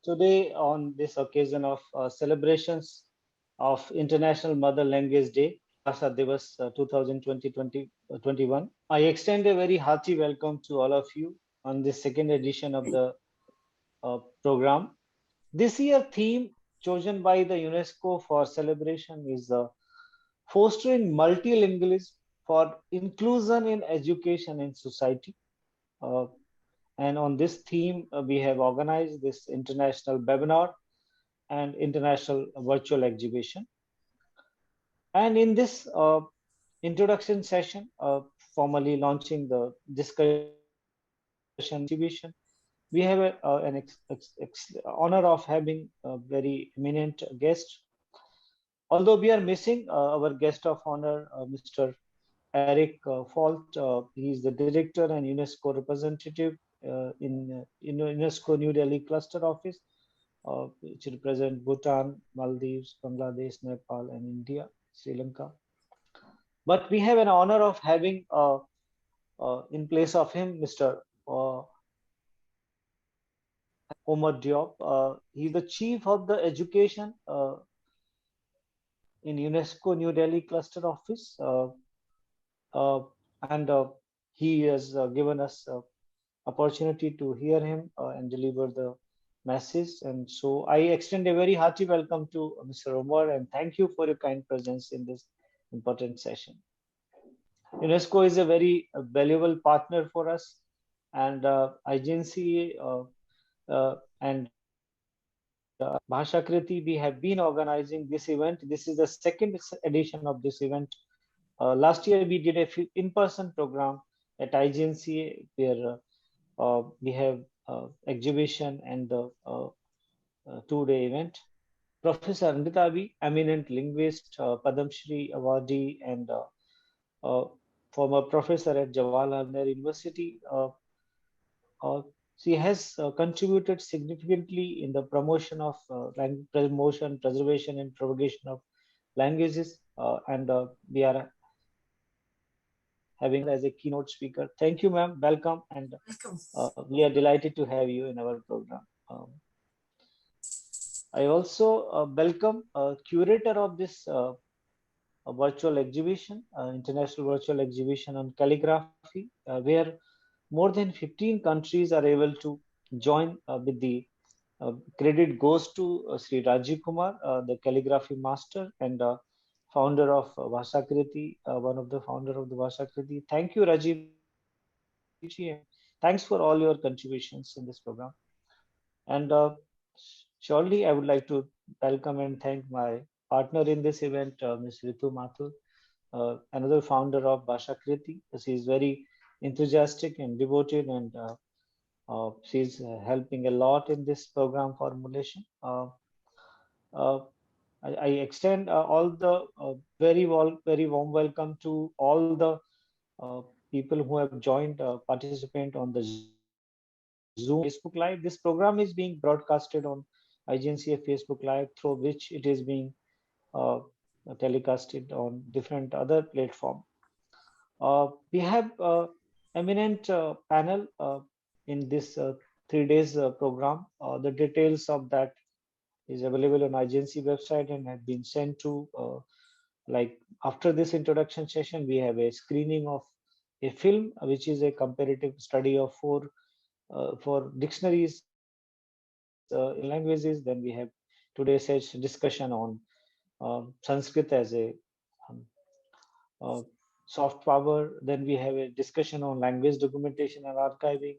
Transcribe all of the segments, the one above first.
Today, on this occasion of celebrations of International Mother Language Day, Bhasha Divas 2020-2021, I extend a very hearty welcome to all of you on this second edition of the program. This year theme chosen by the UNESCO for celebration is fostering multilingualism for inclusion in education and society. Uh, and on this theme, we have organized this international webinar and international virtual exhibition. And in this introduction session, formally launching the discussion exhibition, we have honor of having a very eminent guest. Although we are missing our guest of honor, Mr. Eric Falt. He is the director and UNESCO representative in UNESCO New Delhi Cluster Office, which represent Bhutan, Maldives, Bangladesh, Nepal, and India, Sri Lanka. But we have an honor of having in place of him, Mr. Omar Diop. He's the chief of the education in UNESCO New Delhi Cluster Office, and he has given us opportunity to hear him and deliver the message. And so I extend a very hearty welcome to Mr. Omar and thank you for your kind presence in this important session. UNESCO is a very valuable partner for us, and IGNC and Bhashakriti, we have been organizing this event. This is the second edition of this event. Last year, we did a in-person program at IGNC where we have exhibition and the two-day event. Professor Amritabi, eminent linguist, Padam Shri awardee, and former professor at Jawaharlal Nehru University. Uh, she has contributed significantly in the promotion of promotion, preservation, and propagation of languages, and we are having as a keynote speaker. Thank you, ma'am. Welcome, and we are delighted to have you in our program. I also welcome curator of this virtual exhibition, international virtual exhibition on calligraphy, where more than 15 countries are able to join with the credit goes to Sri Rajiv Kumar, the calligraphy master and founder of Bhashakriti, one of the founder of the Bhashakriti. Thank you, Rajiv ji, and thanks for all your contributions in this program. And surely I would like to welcome and thank my partner in this event, Ms. Ritu Mathur, another founder of Bhashakriti. She is very enthusiastic and devoted, and she's helping a lot in this program formulation. Uh, I extend all the very warm welcome to all the uh, people who have joined participant on the Zoom Facebook Live. This program is being broadcasted on IGNCA Facebook Live, through which it is being uh, telecasted on different other platform. We have eminent panel in this 3 days program. The details of that is available on IGNC website and have been sent to like after this introduction session, we have a screening of a film, which is a comparative study of for dictionaries in languages. Then we have today's discussion on Sanskrit as a um, uh, soft power. Then we have a discussion on language documentation and archiving.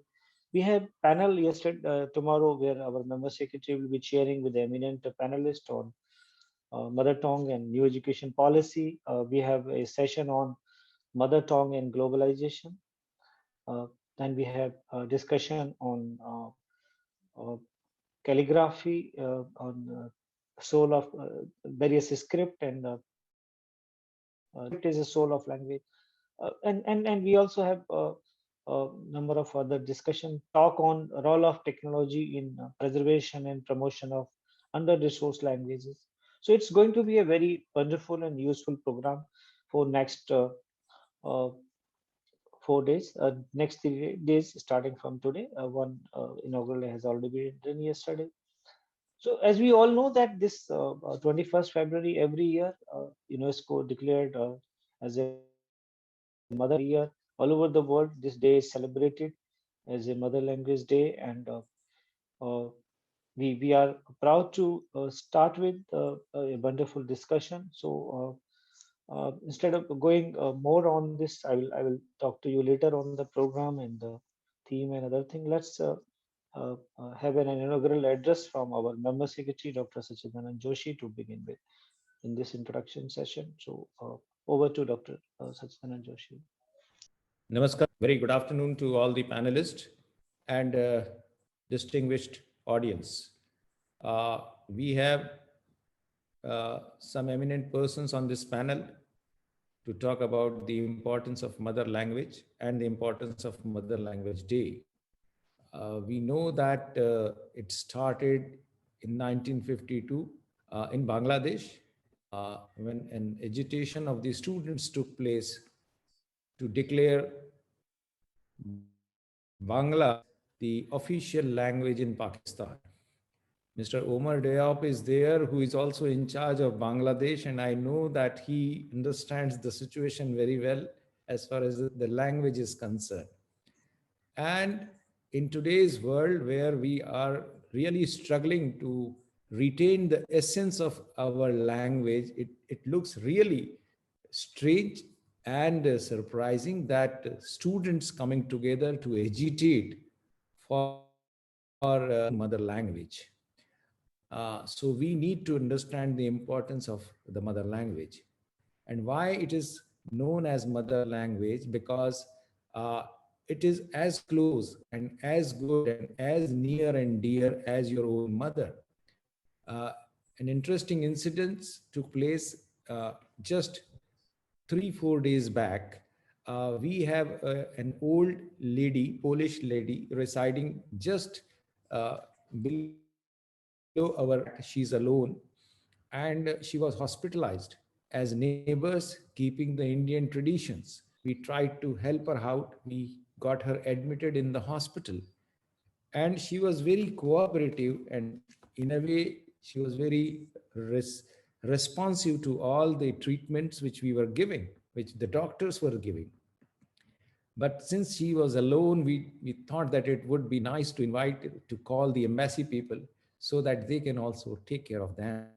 We have panel yesterday, tomorrow, where our member secretary will be sharing with the eminent panelist on mother tongue and new education policy. We have a session on mother tongue and globalization. Uh, then we have a discussion on calligraphy, on soul of various script, and script is a soul of language. And we also have a number of other discussion talk on role of technology in preservation and promotion of under-resourced languages. So it's going to be a very wonderful and useful program for next uh, 4 days, next 3 days starting from today. One inaugural has already been done yesterday. So as we all know that this 21st February every year, UNESCO declared as a Mother Language Day every year. All over the world, this day is celebrated as a Mother Language Day, and uh, we are proud to start with a wonderful discussion. So instead of going more on this, I will talk to you later on the program and the theme and other thing. Let's have an inaugural address from our member secretary, Dr. Sachidanand Joshi, to begin with in this introduction session. So over to Dr. Sachidanand Joshi. Namaskar. Very good afternoon to all the panelists and distinguished audience. We have some eminent persons on this panel to talk about the importance of mother language and the importance of Mother Language Day. We know that it started in 1952 in Bangladesh when an agitation of the students took place to declare Bangla the official language in Pakistan. Mr. Omar Diop is there, who is also in charge of Bangladesh, and I know that he understands the situation very well as far as the language is concerned. And in today's world, where we are really struggling to retain the essence of our language, it looks really strange and surprising that students coming together to agitate for mother language. So we need to understand the importance of the mother language and why it is known as mother language, because uh, it is as close and as good and as near and dear as your own mother. Uh, an interesting incident took place just 3 4 days back. We have an old lady, Polish lady, residing just below our flat. She's alone, and she was hospitalized. As neighbors, keeping the Indian traditions, we tried to help her out. We got her admitted in the hospital, and she was very cooperative, and in a way she was very responsive to all the treatments which we were giving, which the doctors were giving. But since she was alone, we thought that it would be nice to invite to call the embassy people so that they can also take care of them.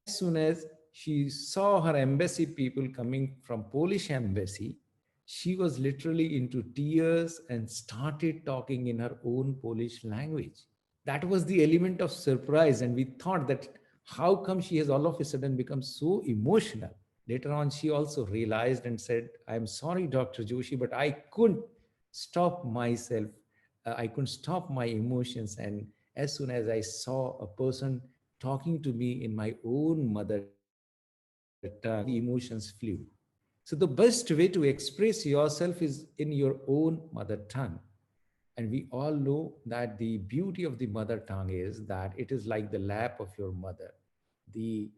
As soon as she saw her embassy people coming from Polish embassy, she was literally into tears and started talking in her own Polish language. That was the element of surprise, and we thought that how come she has all of a sudden become so emotional. Later on, she also realized and said, I'm sorry, Dr. Joshi, but I couldn't stop myself. I couldn't stop my emotions. And as soon as I saw a person talking to me in my own mother tongue, the emotions flew. So the best way to express yourself is in your own mother tongue. And we all know that the beauty of the mother tongue is that it is like the lap of your mother. The,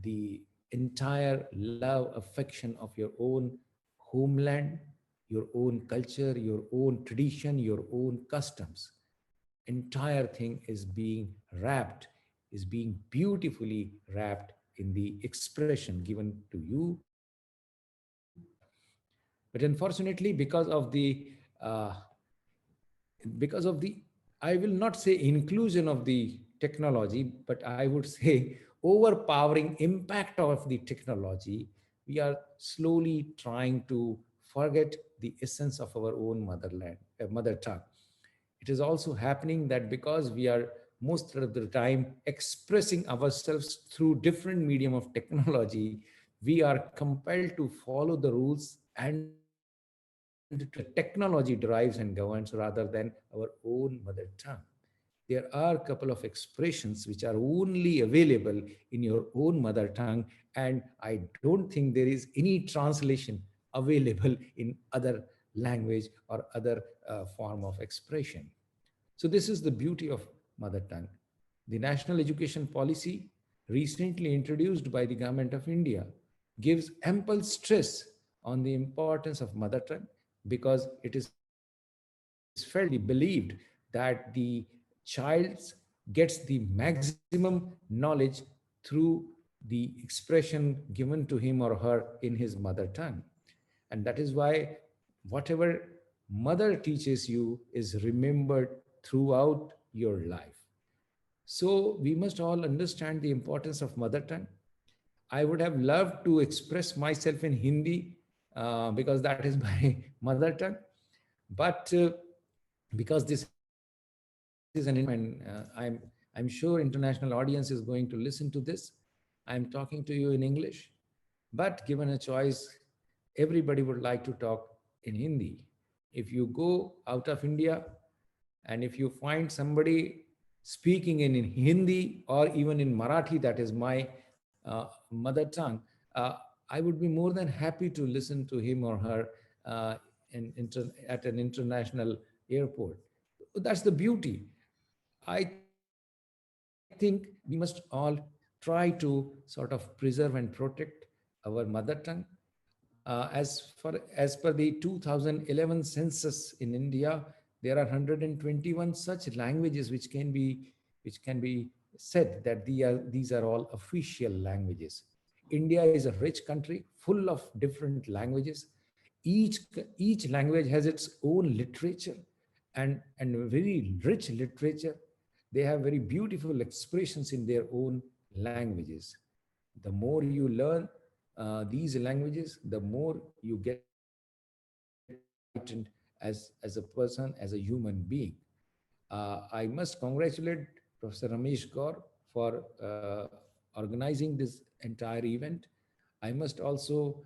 the entire love, affection of your own homeland, your own culture, your own tradition, your own customs. Entire thing is being wrapped, is being beautifully wrapped in the expression given to you by your mother. But unfortunately, because of the, I will not say inclusion of the technology, but I would say overpowering impact of the technology, we are slowly trying to forget the essence of our own motherland, mother tongue. It is also happening that because we are most of the time expressing ourselves through different medium of technology, we are compelled to follow the rules and to which the technology drives and governs rather than our own mother tongue. There are a couple of expressions which are only available in your own mother tongue, and I don't think there is any translation available in other language or other form of expression. So this is the beauty of mother tongue. The national education policy recently introduced by the government of India gives ample stress on the importance of mother tongue, because it is felt, believed that the child's gets the maximum knowledge through the expression given to him or her in his mother tongue. And that is why whatever mother teaches you is remembered throughout your life. So we must all understand the importance of mother tongue. I would have loved to express myself in Hindi because that is my mother tongue. But because this is an I'm sure international audience is going to listen to this. I'm talking to you in English, but given a choice, everybody would like to talk in Hindi. If you go out of India and if you find somebody speaking in Hindi or even in Marathi, that is my mother tongue, uh, I would be more than happy to listen to him or her at an international airport. That's the beauty. I think we must all try to sort of preserve and protect our mother tongue. As per the 2011 census in India, there are 121 such languages which can be said that these are all official languages. India is a rich country full of different languages. Each each language has its own literature and very rich literature. They have very beautiful expressions in their own languages. The more you learn these languages, the more you get enlightened as a person, as a human being. I must congratulate Professor Ramesh Gaur for organizing this entire event. I must also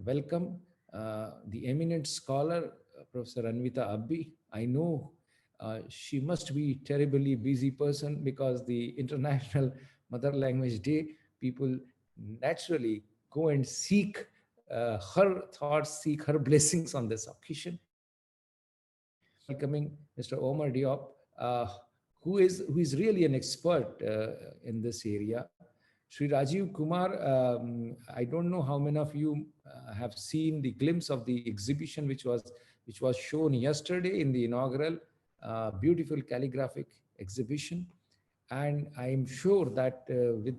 welcome the eminent scholar, Professor Anvita Abbi. I know she must be terribly busy person because the International Mother Language Day, people naturally go and seek her thoughts, seek her blessings on this occasion. Also welcoming Mr. Omar Diop, who is really an expert in this area. Sri Rajiv Kumar, I don't know how many of you have seen the glimpse of the exhibition which was shown yesterday in the inaugural beautiful calligraphic exhibition. And I am sure that with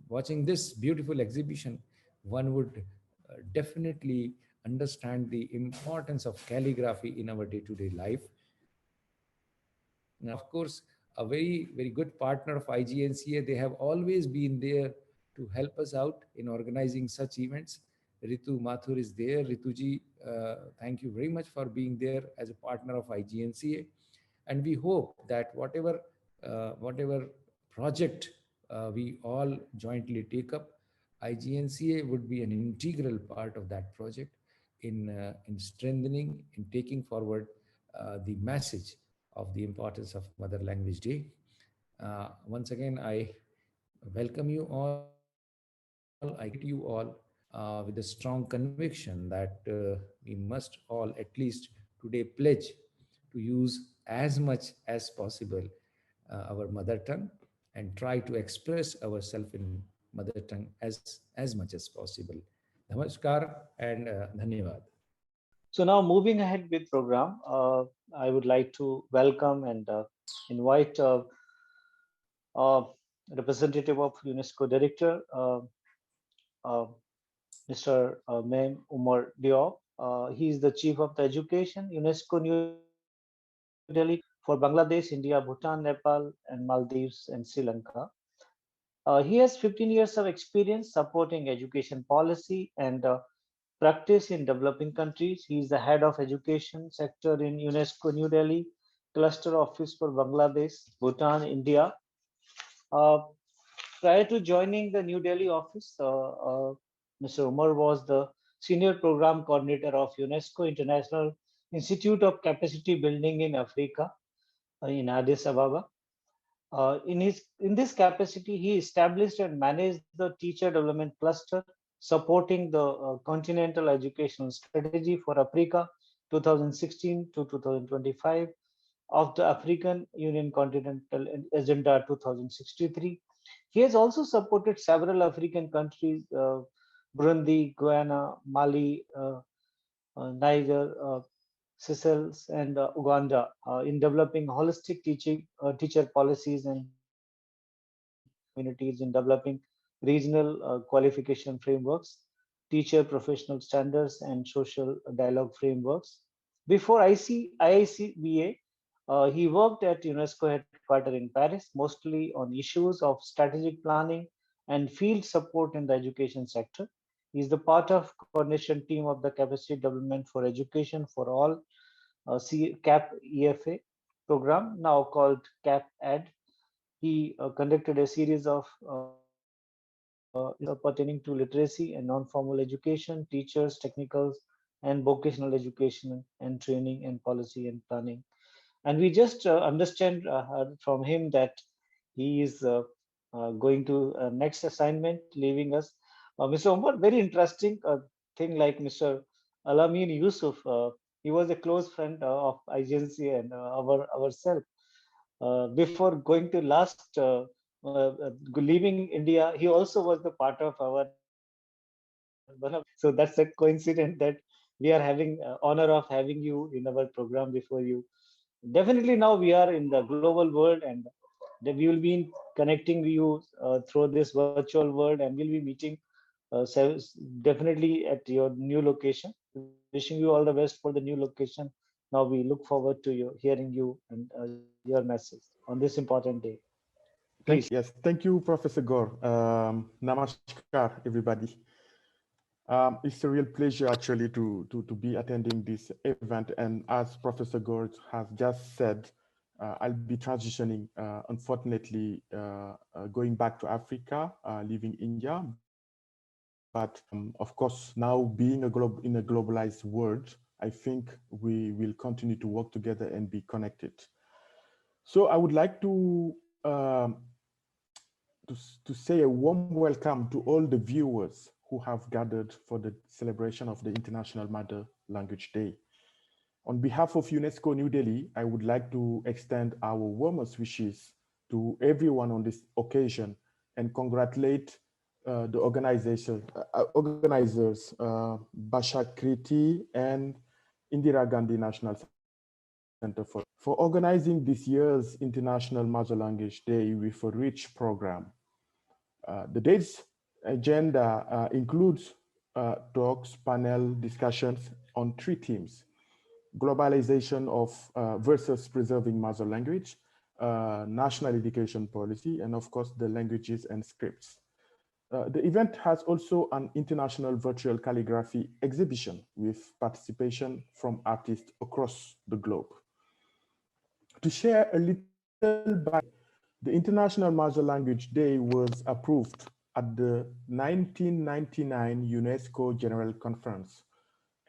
watching this beautiful exhibition, one would definitely understand the importance of calligraphy in our day-to-day life. Now, of course, a very, very good partner of IGNCA. They have always been there to help us out in organizing such events. Ritu Mathur is there. Rituji, thank you very much for being there as a partner of IGNCA. And we hope that whatever project we all jointly take up, IGNCA would be an integral part of that project in strengthening, in taking forward the message of the importance of Mother Language Day. Once again, I welcome you all. I greet you all with a strong conviction that we must all at least today pledge to use as much as possible our mother tongue and try to express ourselves in mother tongue as much as possible. Namaskar and dhanyavad. So now moving ahead with program, I would like to welcome and invite uh, representative of UNESCO Director, uh, Mr. Mem Umar Diop. He is the Chief of the Education, UNESCO New Delhi for Bangladesh, India, Bhutan, Nepal, and Maldives and Sri Lanka. He has 15 years of experience supporting education policy and practice in developing countries. He is the head of education sector in UNESCO New Delhi, cluster office for Bangladesh, Bhutan, India. Uh, Prior to joining the New Delhi office, Mr. Umar was the senior program coordinator of UNESCO International Institute of Capacity Building in Africa in Addis Ababa. In this capacity, he established and managed the teacher development cluster supporting the continental educational strategy for Africa 2016 to 2025 of the African Union Continental Agenda 2063. He has also supported several African countries, Burundi, Guyana, Mali, Niger, Seychelles, and Uganda in developing holistic teacher policies and communities in developing regional qualification frameworks, teacher professional standards, and social dialogue frameworks. Before IICBA, he worked at UNESCO headquarters in Paris, mostly on issues of strategic planning and field support in the education sector. He is the part of coordination team of the Capacity Development for Education for All CAP EFA program, now called CAP Ed. He conducted a series of pertaining to literacy and non-formal education, teachers, technicals, and vocational education and training and policy and planning. And we just understand from him that he is going to next assignment, leaving us. Mr. Omar, very interesting thing like Mr. Alamin Yusuf. He was a close friend of agency and ourselves. Before going to last leaving India, he also was the part of our so that's a coincidence that we are having honor of having you in our program before you. Definitely now we are in the global world and we will be connecting you through this virtual world and we'll be meeting definitely at your new location. Wishing you all the best for the new location. Now we look forward to you hearing you and your message on this important day. Please. Thank you, Professor Gore. Namaskar, everybody. It's a real pleasure actually to be attending this event. And as Professor Gore has just said, I'll be transitioning, unfortunately, going back to Africa, leaving India. But of course, now being in a globalized world, I think we will continue to work together and be connected. So I would like to say a warm welcome to all the viewers who have gathered for the celebration of the International Mother Language Day. On behalf of UNESCO New Delhi, I would like to extend our warmest wishes to everyone on this occasion and congratulate the organizers, Bashar Kriti and Indira Gandhi National Center for organizing this year's International Mother Language Day with a rich program. The day's agenda includes talks, panel discussions on 3 themes: globalization of versus preserving mother language, national education policy, and of course, the languages and scripts. The event has also an international virtual calligraphy exhibition with participation from artists across the globe. To share a little back, the International Mother Language Day was approved at the 1999 UNESCO General Conference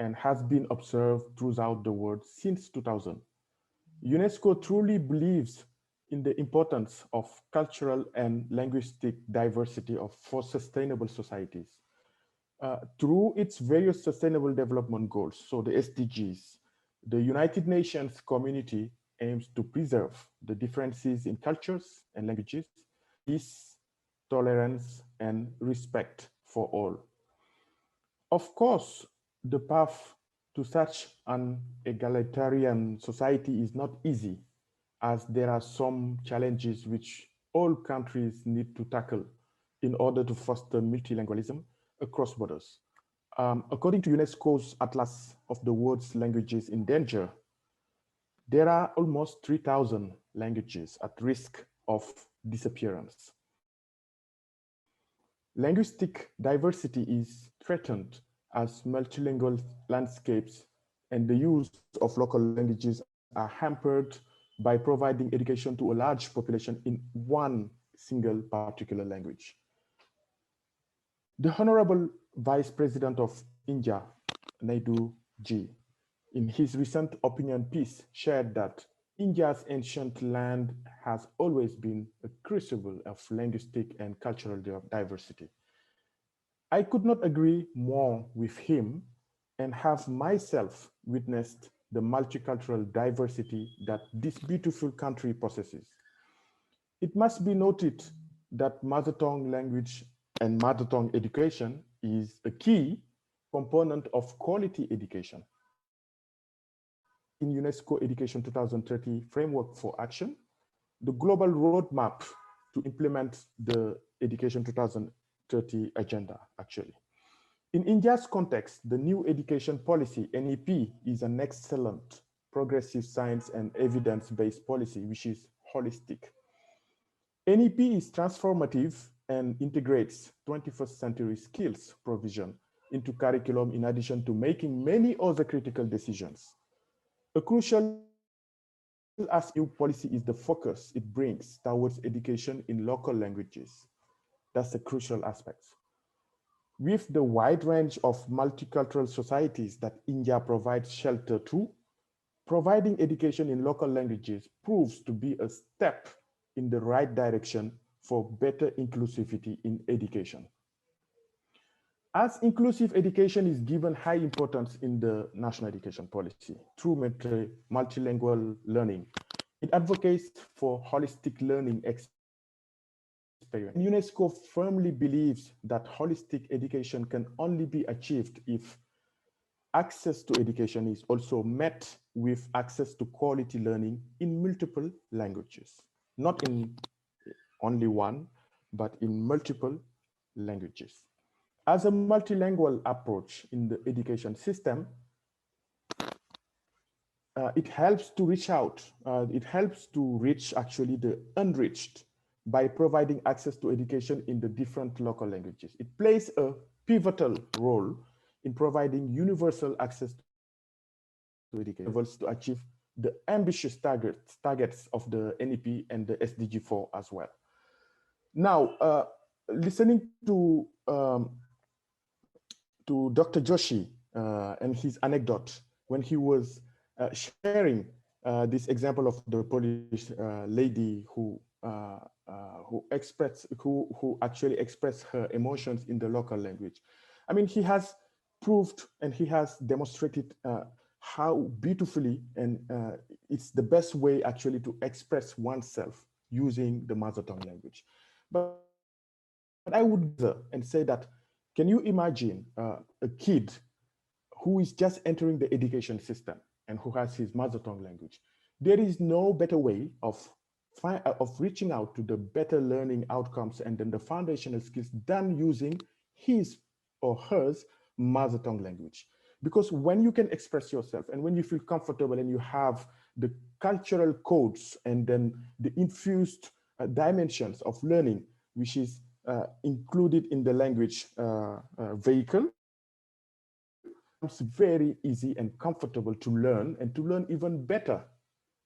and has been observed throughout the world since 2000. UNESCO truly believes in the importance of cultural and linguistic diversity for sustainable societies. Through its various sustainable development goals, so the SDGs, the United Nations community aims to preserve the differences in cultures and languages, peace, tolerance, and respect for all. Of course, the path to such an egalitarian society is not easy, as there are some challenges which all countries need to tackle in order to foster multilingualism across borders. According to UNESCO's Atlas of the World's Languages in Danger, there are almost 3,000 languages at risk of disappearance. Linguistic diversity is threatened as multilingual landscapes and the use of local languages are hampered by providing education to a large population in one single particular language. The Honorable Vice President of India, Naidu Ji, in his recent opinion piece, shared that India's ancient land has always been a crucible of linguistic and cultural diversity. I could not agree more with him and have myself witnessed the multicultural diversity that this beautiful country possesses. It must be noted that mother tongue language and mother tongue education is a key component of quality education. in UNESCO Education 2030 Framework for Action, the global roadmap to implement the Education 2030 agenda, actually. In India's context, the new education policy, NEP, is an excellent progressive science and evidence-based policy, which is holistic. NEP is transformative and integrates 21st century skills provision into curriculum in addition to making many other critical decisions. A crucial aspect of new policy is the focus it brings towards education in local languages. That's a crucial aspect. With the wide range of multicultural societies that India provides shelter to, providing education in local languages proves to be a step in the right direction for better inclusivity in education. As inclusive education is given high importance in the national education policy through multilingual learning, it advocates for holistic learning experience. UNESCO firmly believes that holistic education can only be achieved if access to education is also met with access to quality learning in multiple languages, not in only one, but in multiple languages. As a multilingual approach in the education system, it helps to reach out, it helps to reach actually the unreached by providing access to education in the different local languages. It plays a pivotal role in providing universal access to education to achieve the ambitious targets of the NEP and the SDG 4 as well. Now, listening to Dr. Joshi and his anecdote when he was sharing this example of the Polish lady who actually expressed her emotions in the local language. I mean, he has proved and he has demonstrated how beautifully and it's the best way actually to express oneself using the mother tongue language. But I would and say that, can you imagine a kid who is just entering the education system and who has his mother tongue language? There is no better way of reaching out to the better learning outcomes and then the foundational skills than using his or hers mother tongue language. Because when you can express yourself and when you feel comfortable and you have the cultural codes and then the infused dimensions of learning, which is included in the language vehicle, it's very easy and comfortable to learn and to learn even better.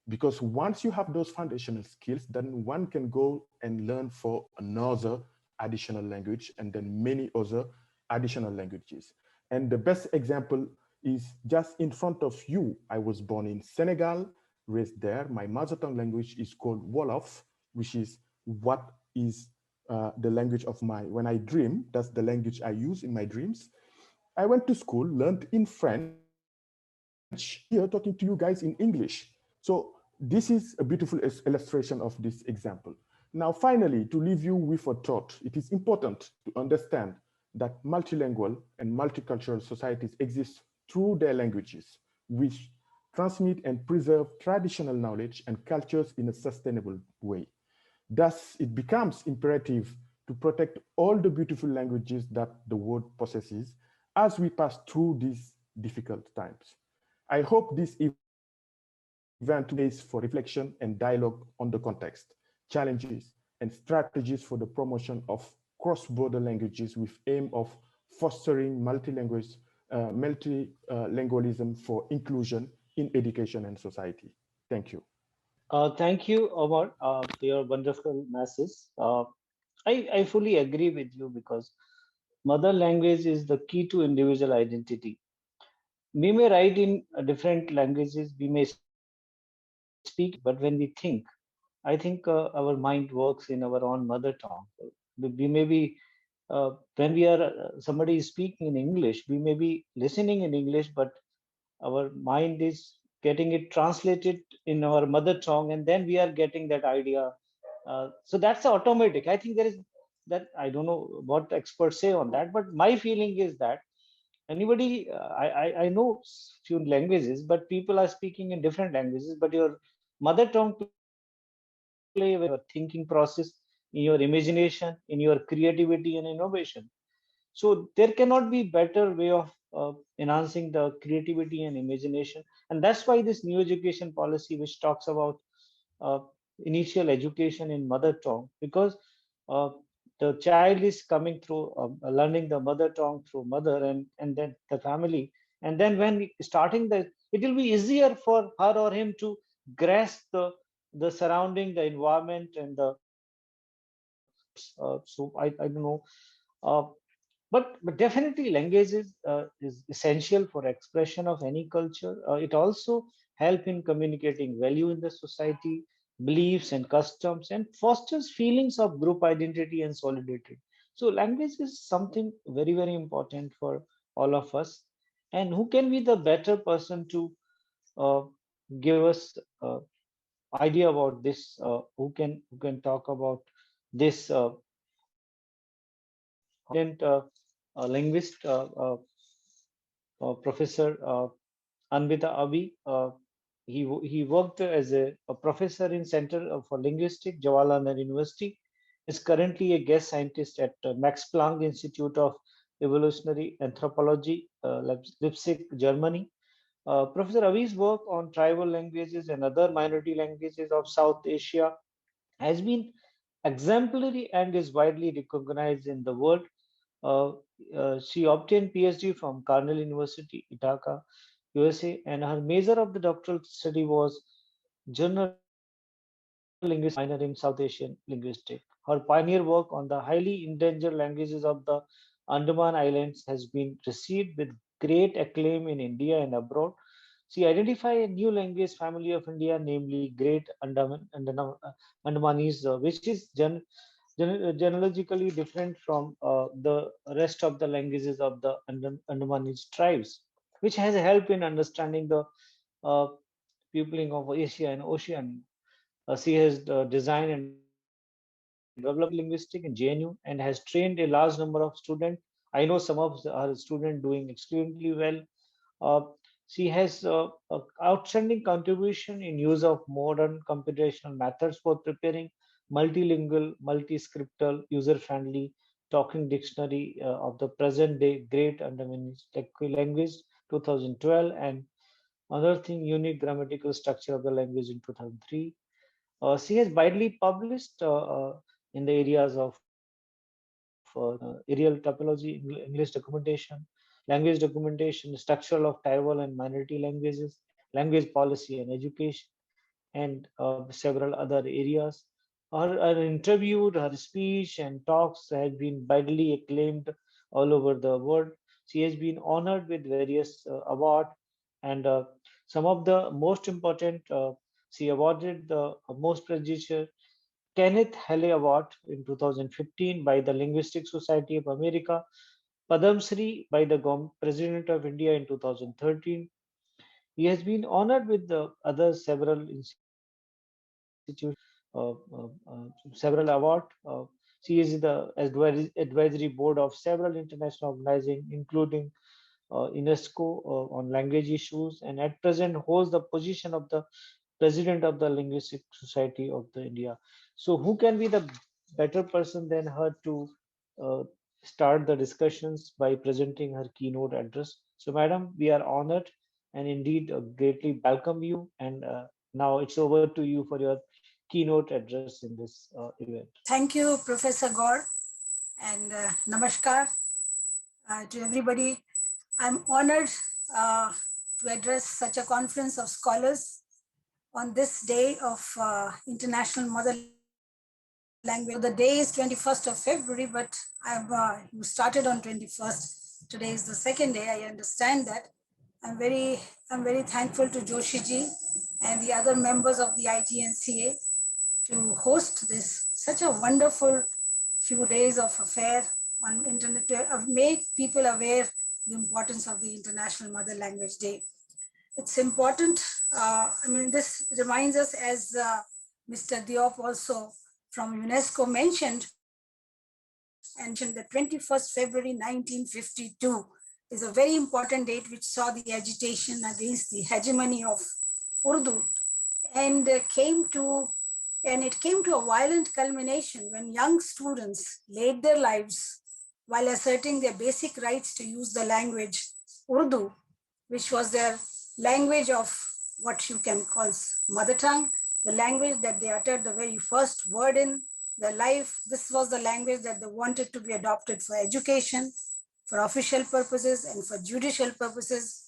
Because once you have those foundational skills, then one can go and learn for another additional language and then many other additional languages. And the best example is just in front of you. I was born in Senegal, raised there. My mother tongue language is called Wolof, which is what is the language of when I dream, that's the language I use in my dreams. I went to school, learned in French, here talking to you guys in English. So this is a beautiful illustration of this example. Now, finally, to leave you with a thought, it is important to understand that multilingual and multicultural societies exist through their languages, which transmit and preserve traditional knowledge and cultures in a sustainable way. Thus, it becomes imperative to protect all the beautiful languages that the world possesses as we pass through these difficult times. I hope this event is for reflection and dialogue on the context, challenges, and strategies for the promotion of cross-border languages with aim of fostering multilingualism for inclusion in education and society. Thank you. Thank you, Omar, for your wonderful message. I fully agree with you because mother language is the key to individual identity. We may write in different languages, we may speak, but when we think, I think our mind works in our own mother tongue. We may be, when we are, somebody is speaking in English, we may be listening in English, but our mind is getting it translated in our mother tongue, and then we are getting that idea. So that's automatic. I think there is that, I don't know what experts say on that, but my feeling is that Anybody, I know few languages, but people are speaking in different languages, but your mother tongue play with your thinking process, in your imagination, in your creativity and innovation. So there cannot be better way of enhancing the creativity and imagination. And that's why this new education policy, which talks about uh, initial education in mother tongue, because uh, the child is coming through learning the mother tongue through mother and then the family. And then when starting the, it will be easier for her or him to grasp the surrounding, the environment and the so I don't know. Uh, but definitely language is essential for expression of any culture. It also help in communicating value in the society, beliefs and customs, and fosters feelings of group identity and solidarity. So language is something very, very important for all of us. And who can be the better person to uh, give us idea about this? Who can talk about this? Linguist, Professor Anvita Abi. He worked as a professor in Center for Linguistics, Jawaharlal Nehru University. Is currently a guest scientist at Max Planck Institute of Evolutionary Anthropology, Leipzig, Germany. Professor Abi's work on tribal languages and other minority languages of South Asia has been exemplary and is widely recognized in the world. uh, she obtained PhD from Cornell University, Ithaca, USA, and her major of the doctoral study was general linguistics, minor in South Asian linguistics. Her pioneer work on the highly endangered languages of the Andaman Islands has been received with great acclaim in India and abroad. She identified a new language family of India, namely Great Andamanese, which is genealogically different from the rest of the languages of the Andamanese tribes, which has helped in understanding the uh, peopling of Asia and Oceania. She has designed and developed linguistic in JNU and has trained a large number of students. I know some of her students doing extremely well. Uh, she has outstanding contribution in use of modern computational methods for preparing multilingual, multi-scriptal, user-friendly talking dictionary of the present-day Great Andamanese language 2012 and another thing unique grammatical structure of the language in 2003. She has widely published in the areas of aerial topology, English documentation, language documentation, structural of tribal and minority languages, language policy and education, and several other areas. Her interview, her speech and talks have been widely acclaimed all over the world. She has been honored with various awards, and some of the most important, she awarded the most prestigious Kenneth Halley Award in 2015 by the Linguistic Society of America, Padam Shri by the President of India in 2013. He has been honored with the other several institutions, several awards. She is the advisory board of several international organizations, including UNESCO on language issues, and at present holds the position of the president of the Linguistic Society of the India. So, who can be the better person than her to uh, start the discussions by presenting her keynote address? So, madam, we are honored and indeed greatly welcome you. And now it's over to you for your keynote address in this event. Thank you, Professor Gaur, and namaskar to everybody. I'm honored to address such a conference of scholars on this day of International Mother Language. The day is 21st of February, but you started on 21st. Today is the second day. I understand that. I'm very thankful to Joshi ji and the other members of the IGNCA to host this such a wonderful few days of affair on internet to make people aware the importance of the International Mother Language Day. It's important. This reminds us, as Mr. Diop also from UNESCO mentioned, the 21st February 1952, is a very important date which saw the agitation against the hegemony of Urdu, and it came to a violent culmination when young students laid their lives while asserting their basic rights to use the language Urdu, which was their language of what you can call mother tongue, the language that they uttered the very first word in their life. This was the language that they wanted to be adopted for education, for official purposes, and for judicial purposes.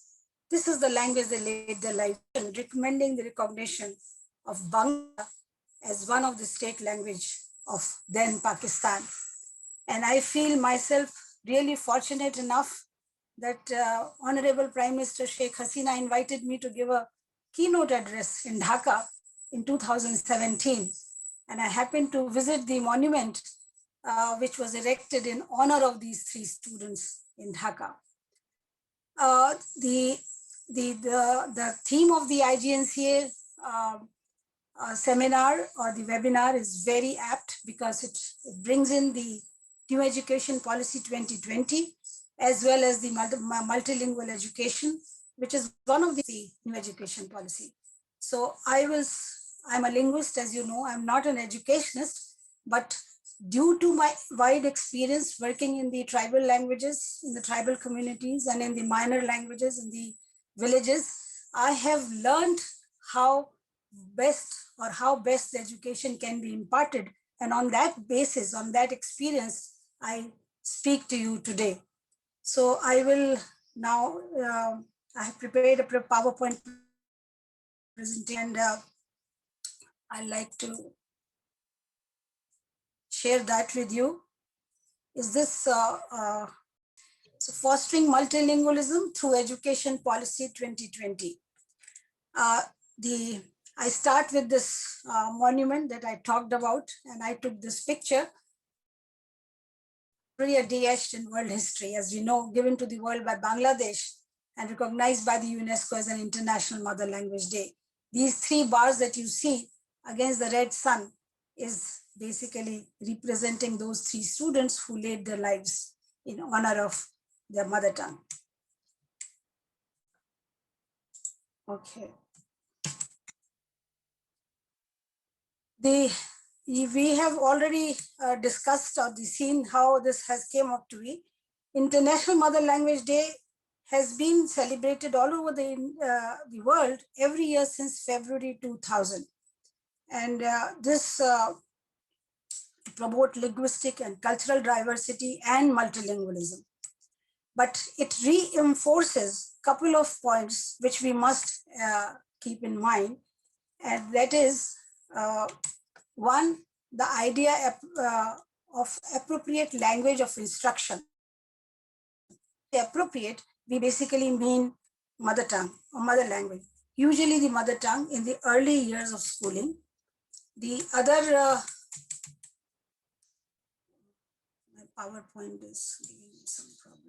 This is the language they laid their life in, recommending the recognition of Bangla as one of the state language of then Pakistan. And I feel myself really fortunate enough that Honorable Prime Minister Sheikh Hasina invited me to give a keynote address in Dhaka in 2017. And I happened to visit the monument which was erected in honor of these three students in Dhaka. The theme of the IGNCA seminar or the webinar is very apt because it brings in the New Education Policy 2020, as well as the multilingual education, which is one of the new education policy. So I'm a linguist, as you know. I'm not an educationist, but due to my wide experience working in the tribal languages, in the tribal communities, and in the minor languages in the villages, I have learned how best the education can be imparted. And on that basis, on that experience, I speak to you today. So I will now, I have prepared a PowerPoint presentation, and I'd like to share that with you. Is this so fostering multilingualism through Education Policy 2020? I start with this monument that I talked about, and I took this picture. Really a day etched in world history, as we know, given to the world by Bangladesh and recognized by the UNESCO as an International Mother Language Day. These three bars that you see against the red sun is basically representing those three students who laid their lives in honor of their mother tongue. Okay. We have already discussed or seen how this has came up to be. International Mother Language Day has been celebrated all over the world every year since February 2000. And this to promote linguistic and cultural diversity and multilingualism. But it reinforces a couple of points which we must keep in mind. And that is, one, the idea of appropriate language of instruction. Appropriate, we basically mean mother tongue or mother language. Usually the mother tongue in the early years of schooling. The other, my PowerPoint is giving me some problem.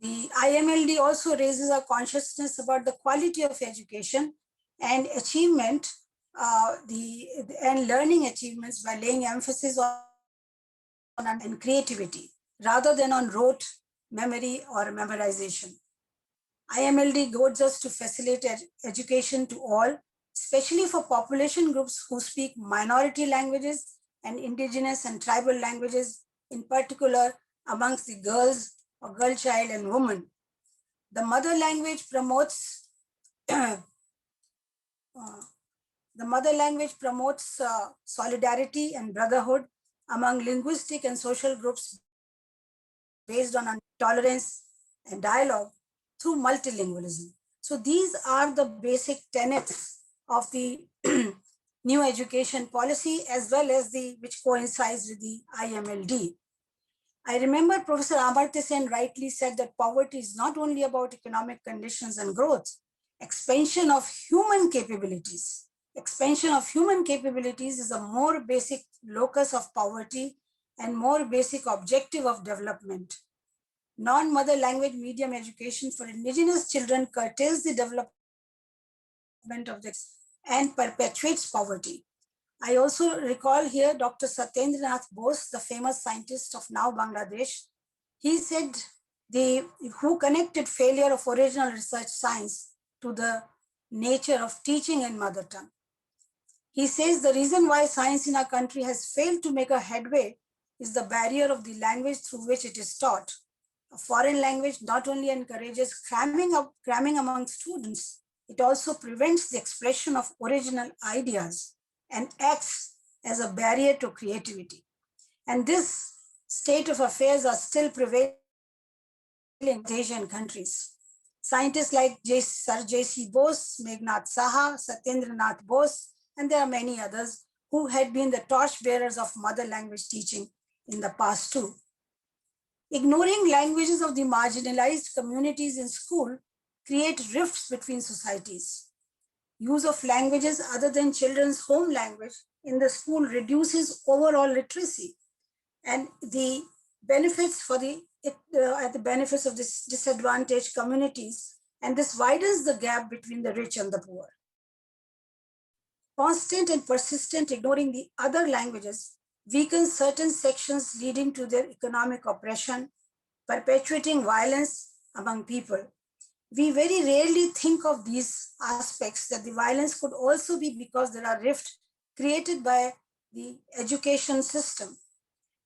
The IMLD also raises a consciousness about the quality of education and achievement, and learning achievements by laying emphasis on creativity rather than on rote memory or memorization. IMLD goads us to facilitate education to all, especially for population groups who speak minority languages and indigenous and tribal languages, in particular amongst the girls or girl child and woman. The mother language promotes solidarity and brotherhood among linguistic and social groups based on tolerance and dialogue through multilingualism. So these are the basic tenets of the new education policy, as well as which coincides with the IMLD. I remember Professor Amartya Sen rightly said that poverty is not only about economic conditions and growth. Expansion of human capabilities. Expansion of human capabilities is a more basic locus of poverty and more basic objective of development. non-mother language medium education for indigenous children curtails the development of this and perpetuates poverty. I also recall here Dr. Satyendranath Bose, the famous scientist of now Bangladesh. He said who connected failure of original research science to the nature of teaching in mother tongue. He says the reason why science in our country has failed to make a headway is the barrier of the language through which it is taught. A foreign language not only encourages cramming among students, it also prevents the expression of original ideas and acts as a barrier to creativity. And this state of affairs are still prevailing in Asian countries. Scientists like Sir J.C. Bose, Meghnad Saha, Satyendranath Bose, and there are many others who had been the torchbearers of mother language teaching in the past too. Ignoring languages of the marginalized communities in school create rifts between societies. Use of languages other than children's home language in the school reduces overall literacy, and the benefits at the benefits of this disadvantaged communities, and this widens the gap between the rich and the poor. Constant and persistent ignoring the other languages weakens certain sections, leading to their economic oppression, perpetuating violence among people. We very rarely think of these aspects, that the violence could also be because there are rifts created by the education system.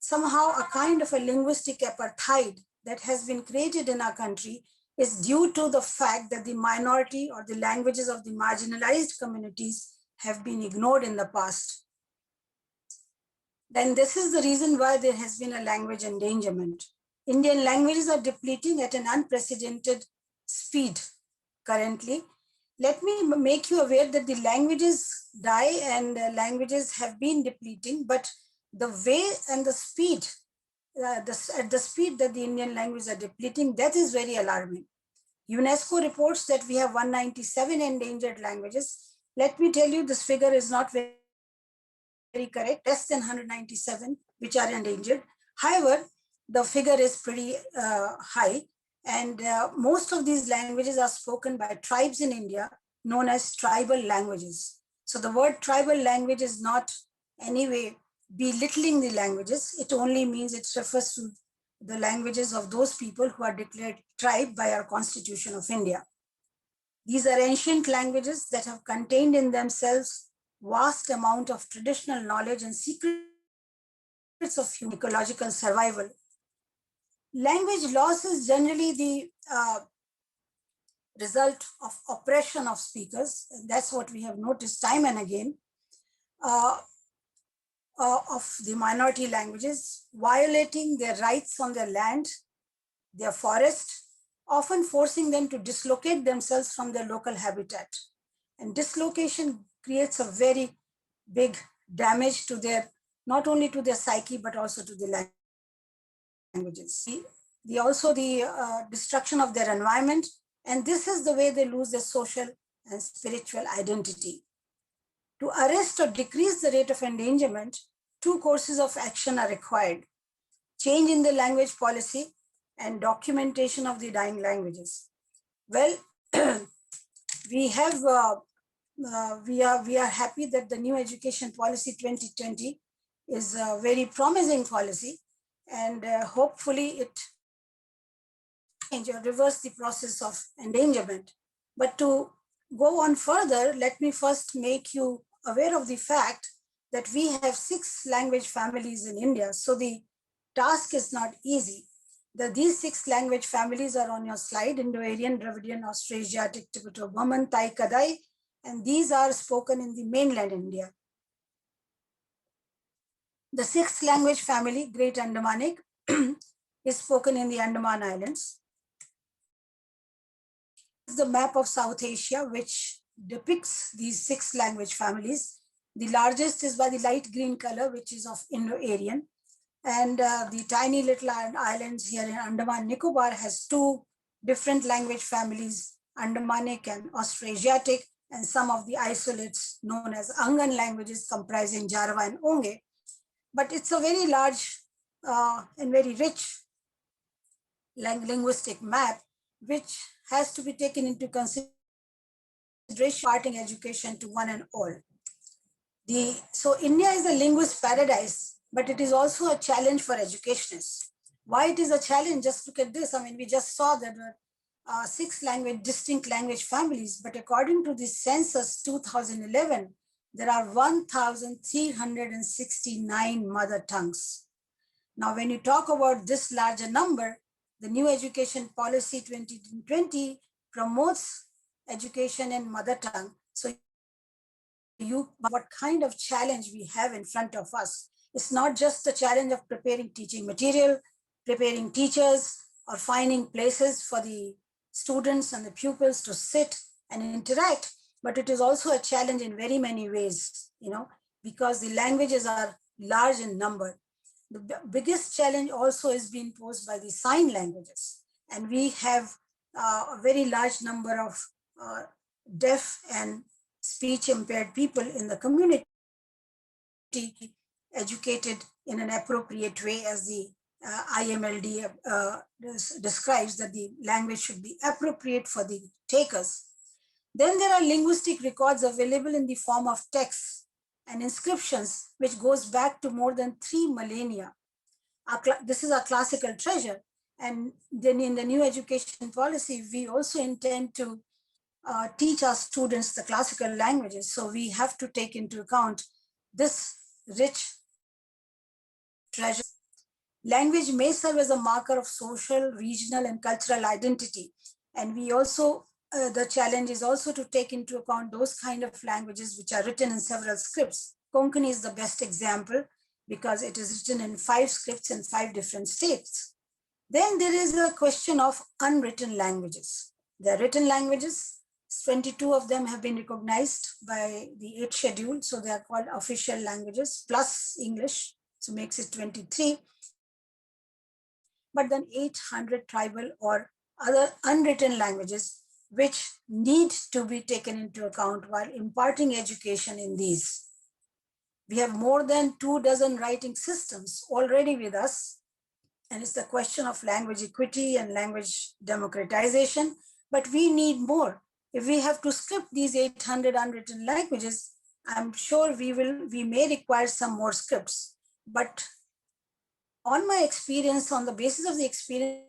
Somehow a kind of a linguistic apartheid that has been created in our country is due to the fact that the minority or the languages of the marginalized communities have been ignored in the past. Then this is the reason why there has been a language endangerment. Indian languages are depleting at an unprecedented speed currently. Let me make you aware that the languages die and languages have been depleting, but the way and the speed, at the speed that the Indian languages are depleting, that is very alarming. UNESCO reports that we have 197 endangered languages. Let me tell you, this figure is not very correct, less than 197 which are endangered. However, the figure is pretty high, and most of these languages are spoken by tribes in India, known as tribal languages. So the word tribal language is not anyway belittling the languages. It only means it refers to the languages of those people who are declared tribe by our Constitution of India. These are ancient languages that have contained in themselves vast amount of traditional knowledge and secrets of human ecological survival. Language loss is generally the result of oppression of speakers. And that's what we have noticed time and again, of the minority languages, violating their rights on their land, their forest, often forcing them to dislocate themselves from their local habitat. And dislocation creates a very big damage to their, not only to their psyche, but also to the languages. Also the destruction of their environment, and this is the way they lose their social and spiritual identity. To arrest or decrease the rate of endangerment, two courses of action are required: change in the language policy and documentation of the dying languages. Well, we are happy that the new education policy 2020 is a very promising policy, and hopefully it reverse the process of endangerment. But to go on further, let me first make you aware of the fact that we have 6 language families in India. So the task is not easy. These 6 language families are on your slide: Indo-Aryan, Dravidian, Austroasiatic, Tibeto-Burman, Thai, Kadai, and these are spoken in the mainland India. The 6th language family, Great Andamanic, is spoken in the Andaman Islands. This is the map of South Asia, which depicts these 6 language families. The largest is by the light green color, which is of Indo-Aryan. And the tiny little islands here in Andaman Nicobar has 2 different language families, Andamanic and Austroasiatic, and some of the isolates known as Angan languages comprising Jarawa and Onge. But it's a very large and very rich linguistic map, which has to be taken into consideration, imparting education to one and all. So India is a linguist paradise, but it is also a challenge for educationists. Why it is a challenge? Just look at this. I mean, we just saw that there were 6 distinct language families, but according to the census 2011, there are 1,369 mother tongues. Now, when you talk about this larger number, the new education policy 2020 promotes education in mother tongue. So what kind of challenge we have in front of us. It's not just the challenge of preparing teaching material, preparing teachers, or finding places for the students and the pupils to sit and interact, but it is also a challenge in very many ways, because the languages are large in number. The biggest challenge also is being posed by the sign languages. And we have a very large number of deaf and speech impaired people in the community educated in an appropriate way, as the IMLD describes, that the language should be appropriate for the takers. Then there are linguistic records available in the form of texts and inscriptions, which goes back to more than 3 millennia. This is our classical treasure. And then in the new education policy, we also intend to teach our students the classical languages. So we have to take into account this rich treasure. Language may serve as a marker of social, regional, and cultural identity. And we also, the challenge is also to take into account those kind of languages which are written in several scripts. Konkani is the best example because it is written in 5 scripts in 5 different states. Then there is a question of unwritten languages. The written languages, 22 of them have been recognized by the 8th schedule. So they are called official languages plus English. So makes it 23. But then 800 tribal or other unwritten languages, which need to be taken into account while imparting education in these. We have more than 24 writing systems already with us. And it's the question of language equity and language democratization, but we need more. If we have to script these 800 unwritten languages, I'm sure we may require some more scripts. But on my experience, on the basis of the experience,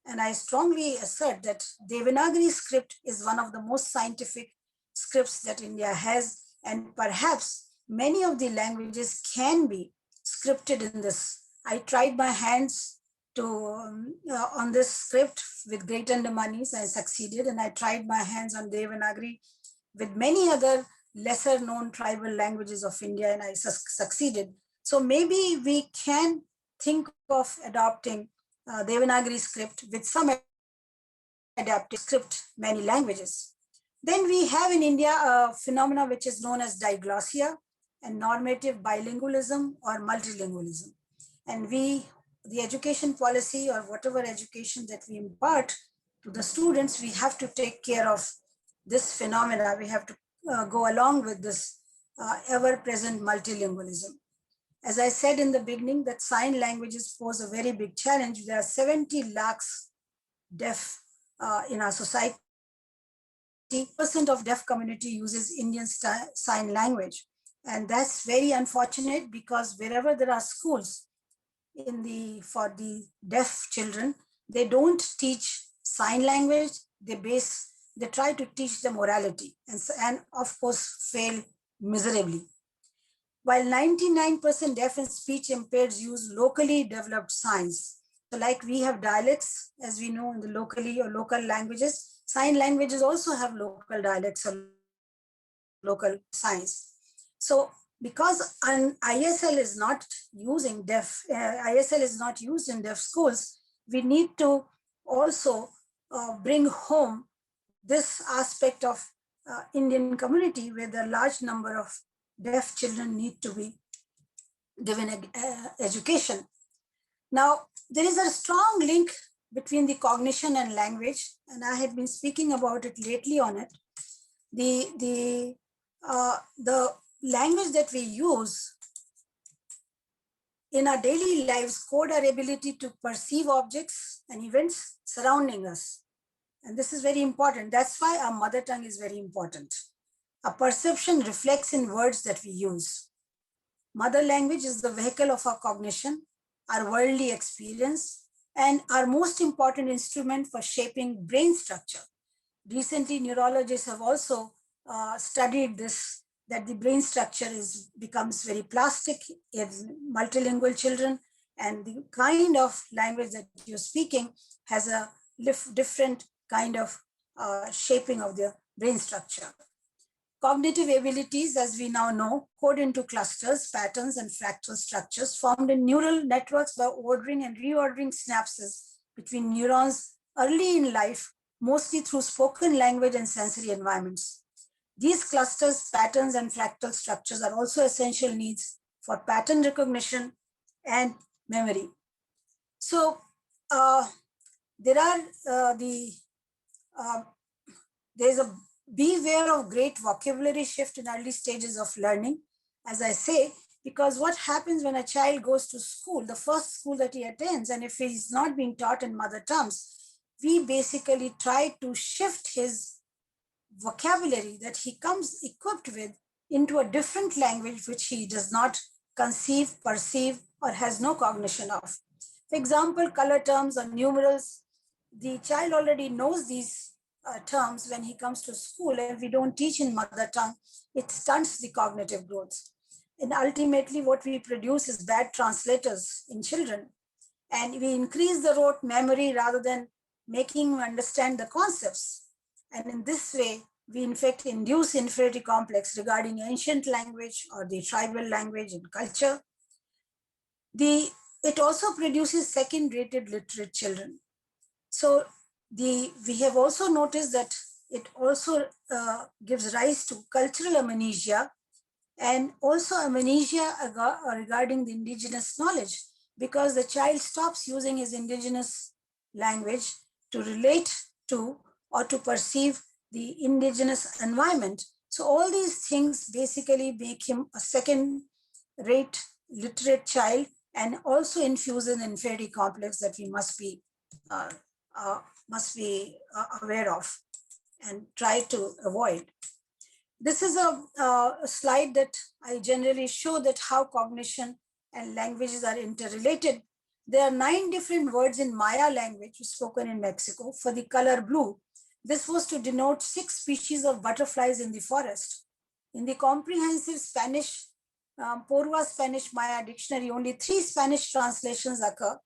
and I strongly assert that Devanagari script is one of the most scientific scripts that India has, and perhaps many of the languages can be scripted in this. I tried my hands to on this script with great Andamanis. I succeeded, and I tried my hands on Devanagari with many other lesser known tribal languages of India, and I succeeded. So maybe we can think of adopting Devanagari script with some adapted script, many languages. Then we have in India a phenomena which is known as diglossia and normative bilingualism or multilingualism. And the education policy or whatever education that we impart to the students, we have to take care of this phenomena. We have to go along with this ever-present multilingualism. As I said in the beginning, that sign languages pose a very big challenge. There are 70 lakhs deaf in our society. 80% of deaf community uses Indian sign language. And that's very unfortunate because wherever there are schools for the deaf children, they don't teach sign language. They try to teach them orality and of course fail miserably. While 99% deaf and speech impaired use locally developed signs. So like we have dialects, as we know in the locally or local languages, sign languages also have local dialects or local signs. So because ISL is not using ISL is not used in deaf schools, we need to also bring home this aspect of Indian community where the large number of deaf children need to be given education. Now, there is a strong link between the cognition and language, and I had been speaking about it lately on it. The language that we use in our daily lives, code our ability to perceive objects and events surrounding us. And this is very important. That's why our mother tongue is very important. Our perception reflects in words that we use. Mother language is the vehicle of our cognition, our worldly experience, and our most important instrument for shaping brain structure. Recently, neurologists have also studied this, that the brain structure becomes very plastic in multilingual children, and the kind of language that you're speaking has a different kind of shaping of the brain structure. Cognitive abilities, as we now know, code into clusters, patterns, and fractal structures formed in neural networks by ordering and reordering synapses between neurons early in life, mostly through spoken language and sensory environments. These clusters, patterns, and fractal structures are also essential needs for pattern recognition and memory. So there's a beware of great vocabulary shift in early stages of learning, as I say, because what happens when a child goes to school, the first school that he attends, and if he's not being taught in mother tongues, we basically try to shift his vocabulary that he comes equipped with into a different language which he does not conceive, perceive, or has no cognition of. For example, color terms or numerals, the child already knows these terms when he comes to school, and we don't teach in mother tongue, it stunts the cognitive growth. And ultimately what we produce is bad translators in children, and we increase the rote memory rather than making him understand the concepts. And in this way, we in fact induce inferiority complex regarding ancient language or the tribal language and culture. It also produces second-rated literate children. So we have also noticed that it also gives rise to cultural amnesia, and also amnesia regarding the indigenous knowledge, because the child stops using his indigenous language to relate to or to perceive the indigenous environment. So all these things basically make him a second-rate literate child, and also infuse an inferiority complex that we must be aware of and try to avoid. This is a slide that I generally show that how cognition and languages are interrelated. There are 9 different words in Maya language spoken in Mexico for the color blue. This was to denote 6 species of butterflies in the forest. In the comprehensive Spanish, Porua Spanish Maya dictionary, only 3 Spanish translations occur,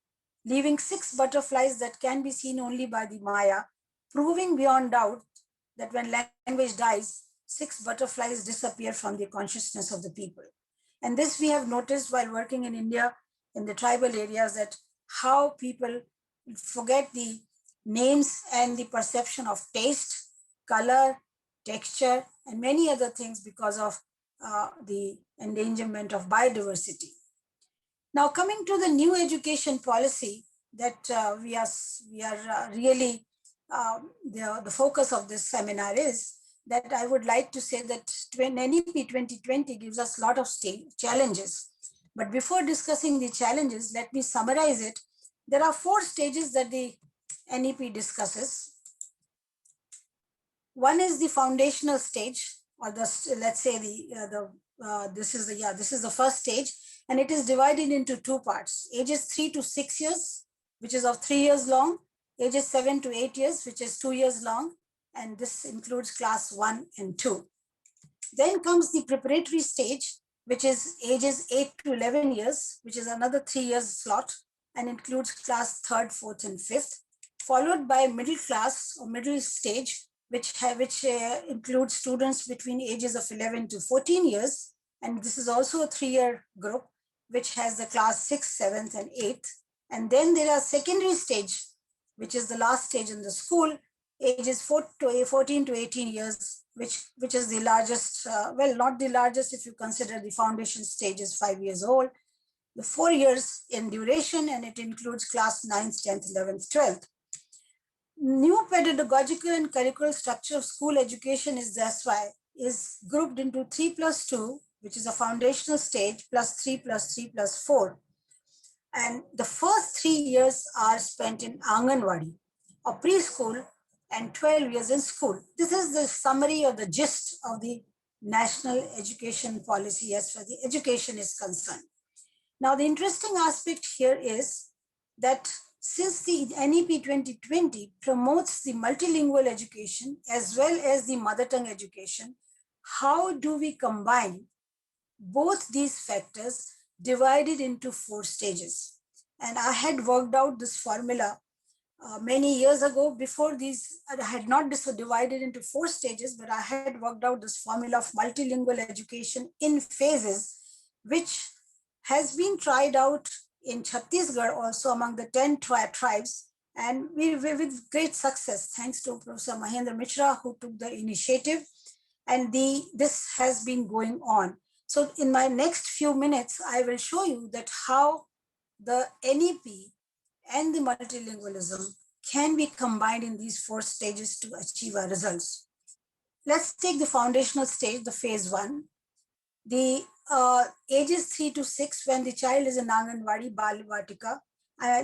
leaving 6 butterflies that can be seen only by the Maya, proving beyond doubt that when language dies, 6 butterflies disappear from the consciousness of the people. And this we have noticed while working in India, in the tribal areas, that how people forget the names and the perception of taste, color, texture, and many other things because of the endangerment of biodiversity. Now, coming to the new education policy that we are really the focus of this seminar is, that I would like to say that NEP 2020 gives us a lot of challenges. But before discussing the challenges, let me summarize it. There are 4 stages that the NEP discusses. One is the foundational stage, or let's say this is the first stage, and it is divided into 2 parts: ages 3 to 6 years, which is of 3 years long; ages 7 to 8 years, which is 2 years long, and this includes class 1 and 2. Then comes the preparatory stage, which is ages 8 to 11 years, which is another 3 years slot, and includes class 3rd, 4th, and 5th, followed by middle class or middle stage, which includes students between ages of 11 to 14 years. And this is also a 3-year group, which has the class 6th, 7th, and 8th. And then there are secondary stage, which is the last stage in the school, ages 14 to 18 years, which is the largest, well, not the largest if you consider the foundation stage is 5 years old, the 4 years in duration, and it includes class 9th, 10th, 11th, 12th. New pedagogical and curricular structure of school education is grouped into 3+2, which is a foundational stage, +3 +3 +4. And the first 3 years are spent in Anganwadi or preschool and 12 years in school. This is the summary or the gist of the national education policy as far as the education is concerned. Now, the interesting aspect here is that since the NEP 2020 promotes the multilingual education as well as the mother tongue education, how do we combine both these factors divided into 4 stages? And I had worked out this formula many years ago. Before these, I had not divided into 4 stages, but I had worked out this formula of multilingual education in phases, which has been tried out in Chhattisgarh also among the 10 tribes, and we with great success, thanks to Professor Mahendra Mishra, who took the initiative, and this has been going on. So in my next few minutes, I will show you that how the NEP and the multilingualism can be combined in these 4 stages to achieve our results. Let's take the foundational stage, the phase 1. The ages 3 to 6, when the child is in Anganwadi, Balvatika,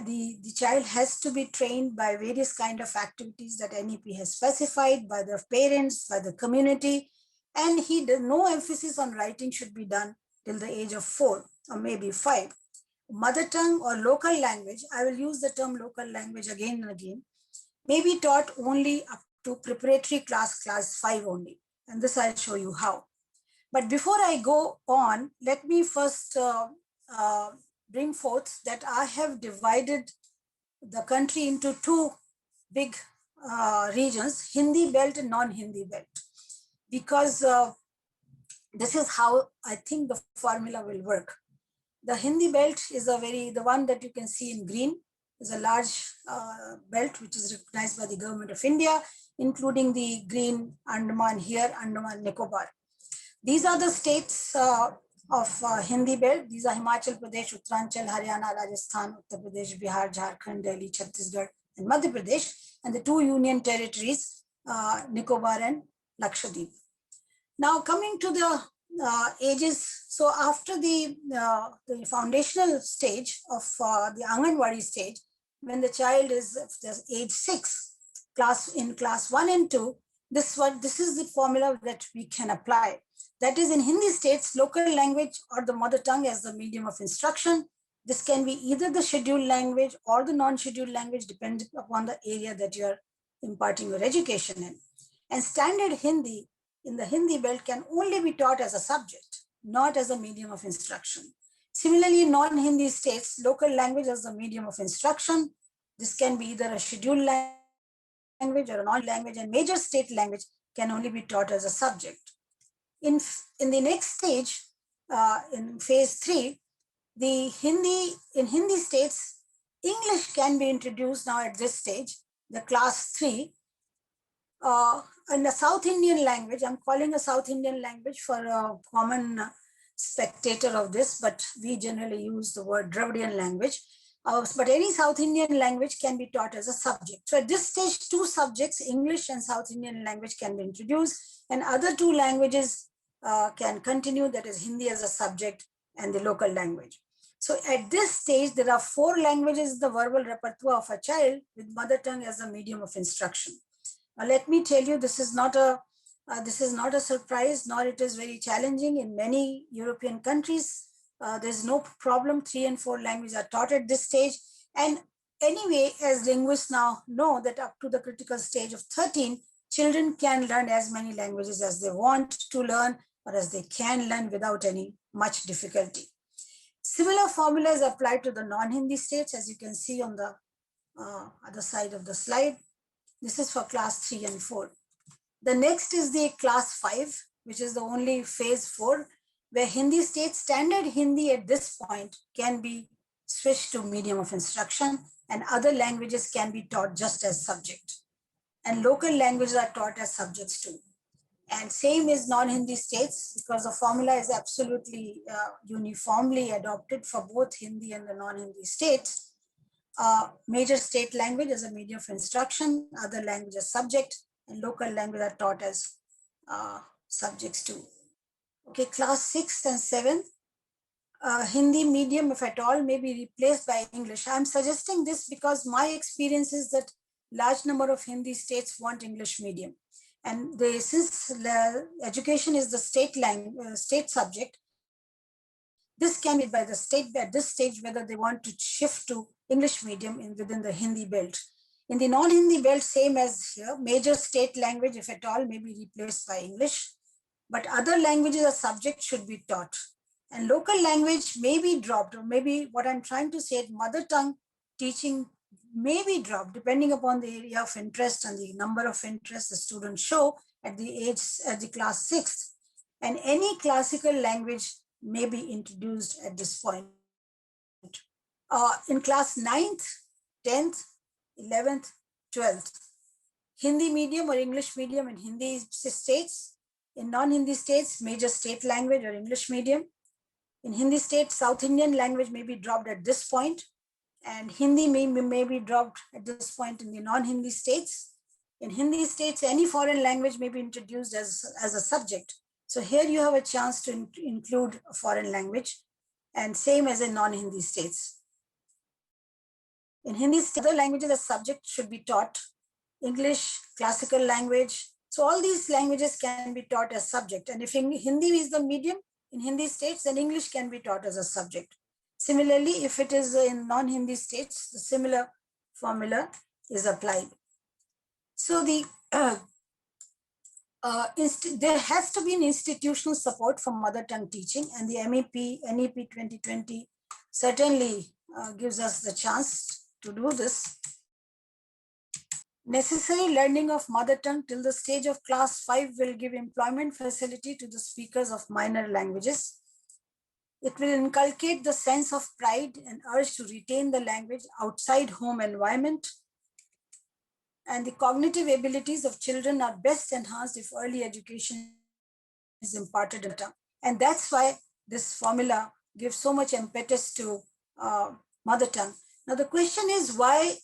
the child has to be trained by various kind of activities that NEP has specified, by the parents, by the community, and no emphasis on writing should be done till the age of 4 or maybe 5. Mother tongue or local language, I will use the term local language again and again, may be taught only up to preparatory class 5 only. And this I'll show you how. But before I go on, let me first bring forth that I have divided the country into 2 big regions, Hindi belt and non-Hindi belt, because this is how I think the formula will work. The Hindi belt is the one that you can see in green, is a large belt which is recognized by the government of India, including the green Andaman here, Andaman Nicobar. These are the states of Hindi belt. These are Himachal Pradesh, Uttaranchal, Haryana, Rajasthan, Uttar Pradesh, Bihar, Jharkhand, Delhi, Chhattisgarh, and Madhya Pradesh, and the 2 union territories, Nicobar and Lakshadweep. Now coming to the ages, so after the foundational stage of the Anganwadi stage, when the child is age 6, in class 1 and 2, this is the formula that we can apply. That is, in Hindi states, local language or the mother tongue as the medium of instruction. This can be either the scheduled language or the non-scheduled language, depending upon the area that you are imparting your education in. And standard Hindi in the Hindi belt can only be taught as a subject, not as a medium of instruction. Similarly, in non-Hindi states, local language as the medium of instruction. This can be either a scheduled language or a non-language, and major state language can only be taught as a subject. In the next stage, in phase 3, in Hindi states, English can be introduced now at this stage, the class 3. In the South Indian language, I'm calling a South Indian language for a common spectator of this, but we generally use the word Dravidian language. But any South Indian language can be taught as a subject. So at this stage, 2 subjects, English and South Indian language, can be introduced, and other 2 languages can continue, that is Hindi as a subject and the local language. So at this stage, there are 4 languages in the verbal repertoire of a child, with mother tongue as a medium of instruction. Now, let me tell you, this is not a surprise, nor it is very challenging. In many European countries, there's no problem. 3 and 4 languages are taught at this stage. And anyway, as linguists now know, that up to the critical stage of 13, children can learn as many languages as they want to learn, or as they can learn without any much difficulty. Similar formula is applied to the non-Hindi states, as you can see on the other side of the slide. This is for class 3 and 4. The next is the class 5, which is the only phase 4, where Hindi states, standard Hindi at this point can be switched to medium of instruction, and other languages can be taught just as subject. And local languages are taught as subjects too. And same is non-Hindi states, because the formula is absolutely uniformly adopted for both Hindi and the non-Hindi states. Major state language as a medium of instruction, other language as subject, and local language are taught as subjects too. Okay, class 6th and 7th. Hindi medium, if at all, may be replaced by English. I'm suggesting this because my experience is that large number of Hindi states want English medium. And since education is the state subject, this can be by the state at this stage whether they want to shift to English medium within the Hindi belt. In the non-Hindi belt, same as here, major state language, if at all, may be replaced by English, but other languages as subject should be taught. And local language may be dropped, or maybe what I'm trying to say, mother tongue teaching may be dropped depending upon the area of interest and the number of interests the students show at the class 6th. And any classical language may be introduced at this point. In class 9th, 10th, 11th, 12th, Hindi medium or English medium in Hindi states. In non-Hindi states, major state language or English medium. In Hindi states, South Indian language may be dropped at this point, and Hindi may be dropped at this point in the non-Hindi states. In Hindi states, any foreign language may be introduced as a subject. So here you have a chance to include a foreign language, and same as in non-Hindi states. In Hindi, other languages as subject should be taught. English, classical language. So all these languages can be taught as subject. And if Hindi is the medium in Hindi states, then English can be taught as a subject. Similarly, if it is in non-Hindi states, the similar formula is applied. So there has to be an institutional support for mother tongue teaching, and the NEP 2020 certainly gives us the chance to do this. Necessary learning of mother tongue till the stage of class 5 will give employment facility to the speakers of minor languages. It will inculcate the sense of pride and urge to retain the language outside home environment. And the cognitive abilities of children are best enhanced if early education is imparted in tongue. And that's why this formula gives so much impetus to mother tongue. Now the question is why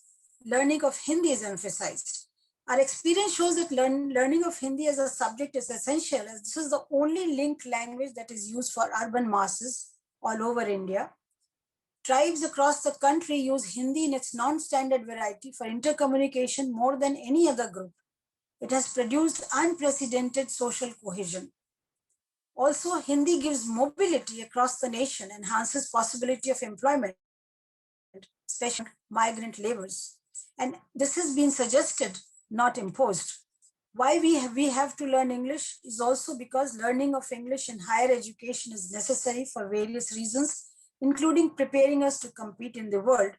learning of Hindi is emphasized. Our experience shows that learning of Hindi as a subject is essential, as this is the only linked language that is used for urban masses all over India. Tribes across the country use Hindi in its non-standard variety for intercommunication more than any other group. It has produced unprecedented social cohesion. Also, Hindi gives mobility across the nation, enhances possibility of employment, especially migrant laborers. And this has been suggested, not imposed. Why we have to learn English is also because learning of English in higher education is necessary for various reasons, including preparing us to compete in the world.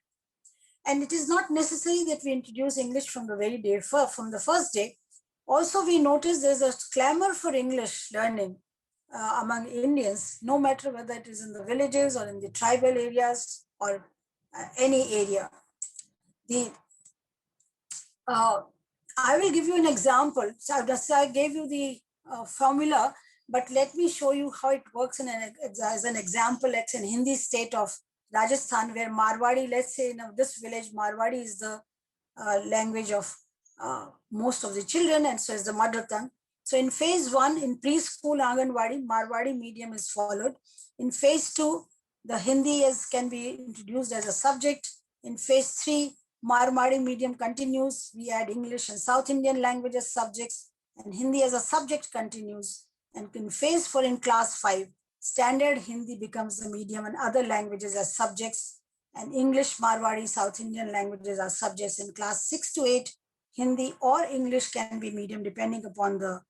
And it is not necessary that we introduce English from the first day. Also, we notice there's a clamor for English learning among Indians, no matter whether it is in the villages or in the tribal areas or any area. I will give you an example. So I gave you the formula, but let me show you how it works as an example. It's in Hindi state of Rajasthan, where Marwadi, let's say in this village, Marwadi is the language of most of the children, and so is the mother tongue. So in phase 1, in preschool Anganwadi, Marwadi medium is followed. In phase 2, the Hindi can be introduced as a subject. In phase 3, Marwadi medium continues. We add English and South Indian language as subjects, and Hindi as a subject continues. And in phase 4, in class 5, standard Hindi becomes the medium and other languages as subjects, and English, Marwadi, South Indian languages are subjects. In class 6 to 8, Hindi or English can be medium depending upon the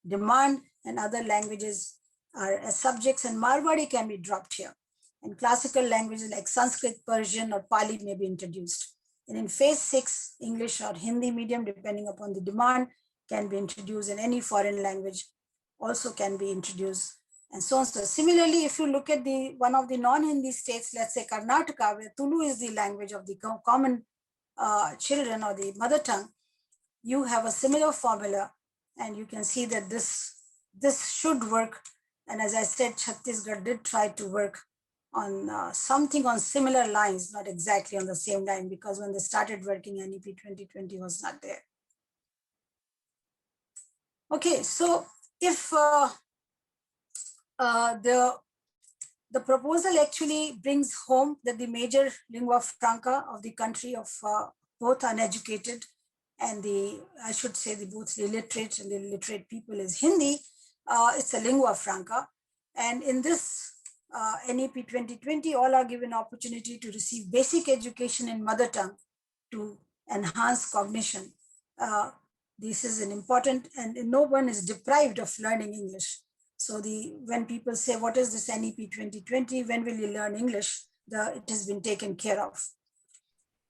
demand, and other languages are as subjects, and Marwadi can be dropped here. And classical languages like Sanskrit, Persian, or Pali may be introduced. And in phase 6, English or Hindi medium, depending upon the demand, can be introduced, and any foreign language also can be introduced, and so on. So similarly, if you look at one of the non-Hindi states, let's say Karnataka, where Tulu is the language of the common children or the mother tongue, you have a similar formula, and you can see that this should work. And as I said, Chhattisgarh did try to work on something on similar lines, not exactly on the same line, because when they started working, NEP 2020 was not there. Okay, so if the The proposal actually brings home that the major lingua franca of the country of both uneducated and I should say both the illiterate and the literate people is Hindi. It's a lingua franca. And in this NEP 2020, all are given opportunity to receive basic education in mother tongue to enhance cognition. This is an important, and no one is deprived of learning English. So when people say, what is this NEP 2020? When will you learn English? It has been taken care of.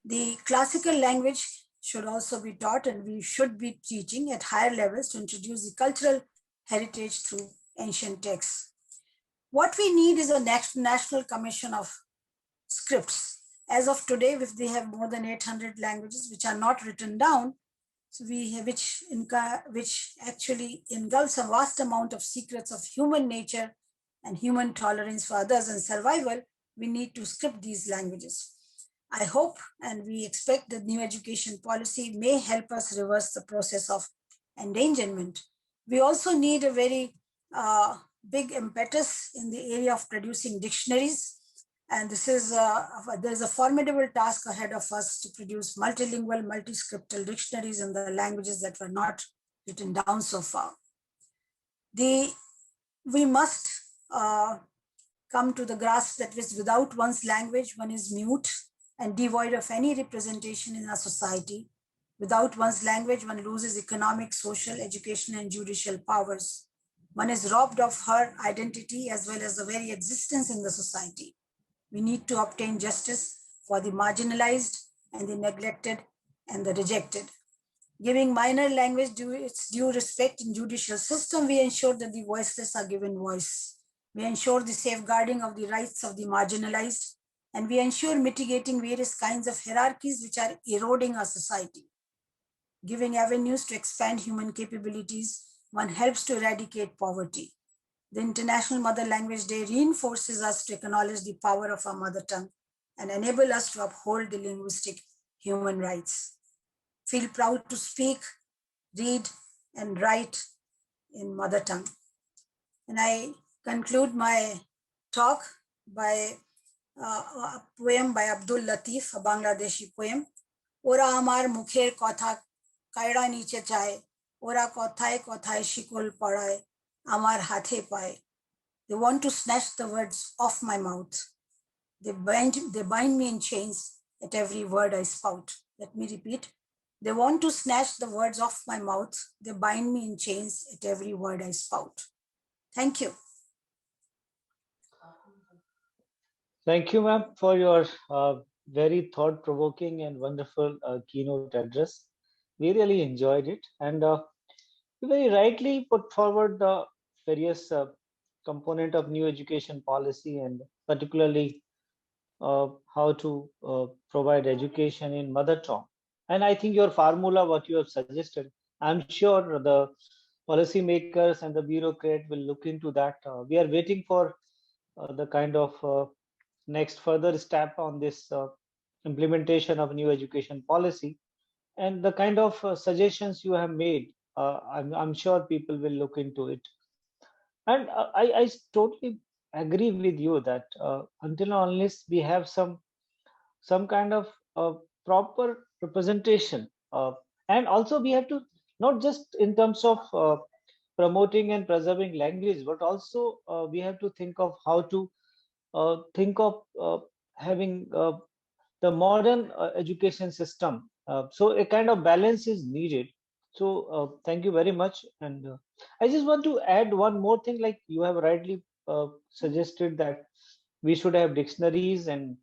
The classical language should also be taught, and we should be teaching at higher levels to introduce the cultural heritage through ancient texts. What we need is a national commission of scripts. As of today, if they have more than 800 languages which are not written down, so which actually engulfs a vast amount of secrets of human nature and human tolerance for others and survival, we need to script these languages. I hope and we expect that new education policy may help us reverse the process of endangerment. We also need a very big impetus in the area of producing dictionaries. And this is there's a formidable task ahead of us to produce multilingual, multiscriptal dictionaries in the languages that were not written down so far. We must come to the grasp that without one's language, one is mute and devoid of any representation in our society. Without one's language, one loses economic, social, educational, and judicial powers. One is robbed of her identity as well as the very existence in the society. We need to obtain justice for the marginalized and the neglected and the rejected. Giving minor language its due respect in judicial system, we ensure that the voiceless are given voice. We ensure the safeguarding of the rights of the marginalized, and we ensure mitigating various kinds of hierarchies which are eroding our society. Giving avenues to expand human capabilities, one helps to eradicate poverty. The International Mother Language Day reinforces us to acknowledge the power of our mother tongue and enable us to uphold the linguistic human rights. Feel proud to speak, read, and write in mother tongue. And I conclude my talk by a poem by Abdul Latif, a Bangladeshi poem. Ora amar mukher kotha kaira niche chaye, ora kothaye kothaye shikol padaye, amar hathe paye. They want to snatch the words off my mouth. They bind me in chains at every word I spout. Let me repeat. They want to snatch the words off my mouth. They bind me in chains at every word I spout. Thank you. Thank you, ma'am, for your very thought-provoking and wonderful keynote address. We really enjoyed it, and you very rightly put forward the various component of new education policy, and particularly how to provide education in mother tongue. And I think your formula, what you have suggested, I'm sure the policymakers and the bureaucrat will look into that. We are waiting for the kind of next further step on this implementation of new education policy, and the kind of suggestions you have made. I'm sure people will look into it. And I totally agree with you that until and unless we have some kind of proper representation, and also we have to not just in terms of promoting and preserving language, but also we have to think of how to think of having the modern education system. So a kind of balance is needed. So thank you very much. And I just want to add one more thing, like you have rightly suggested that we should have dictionaries and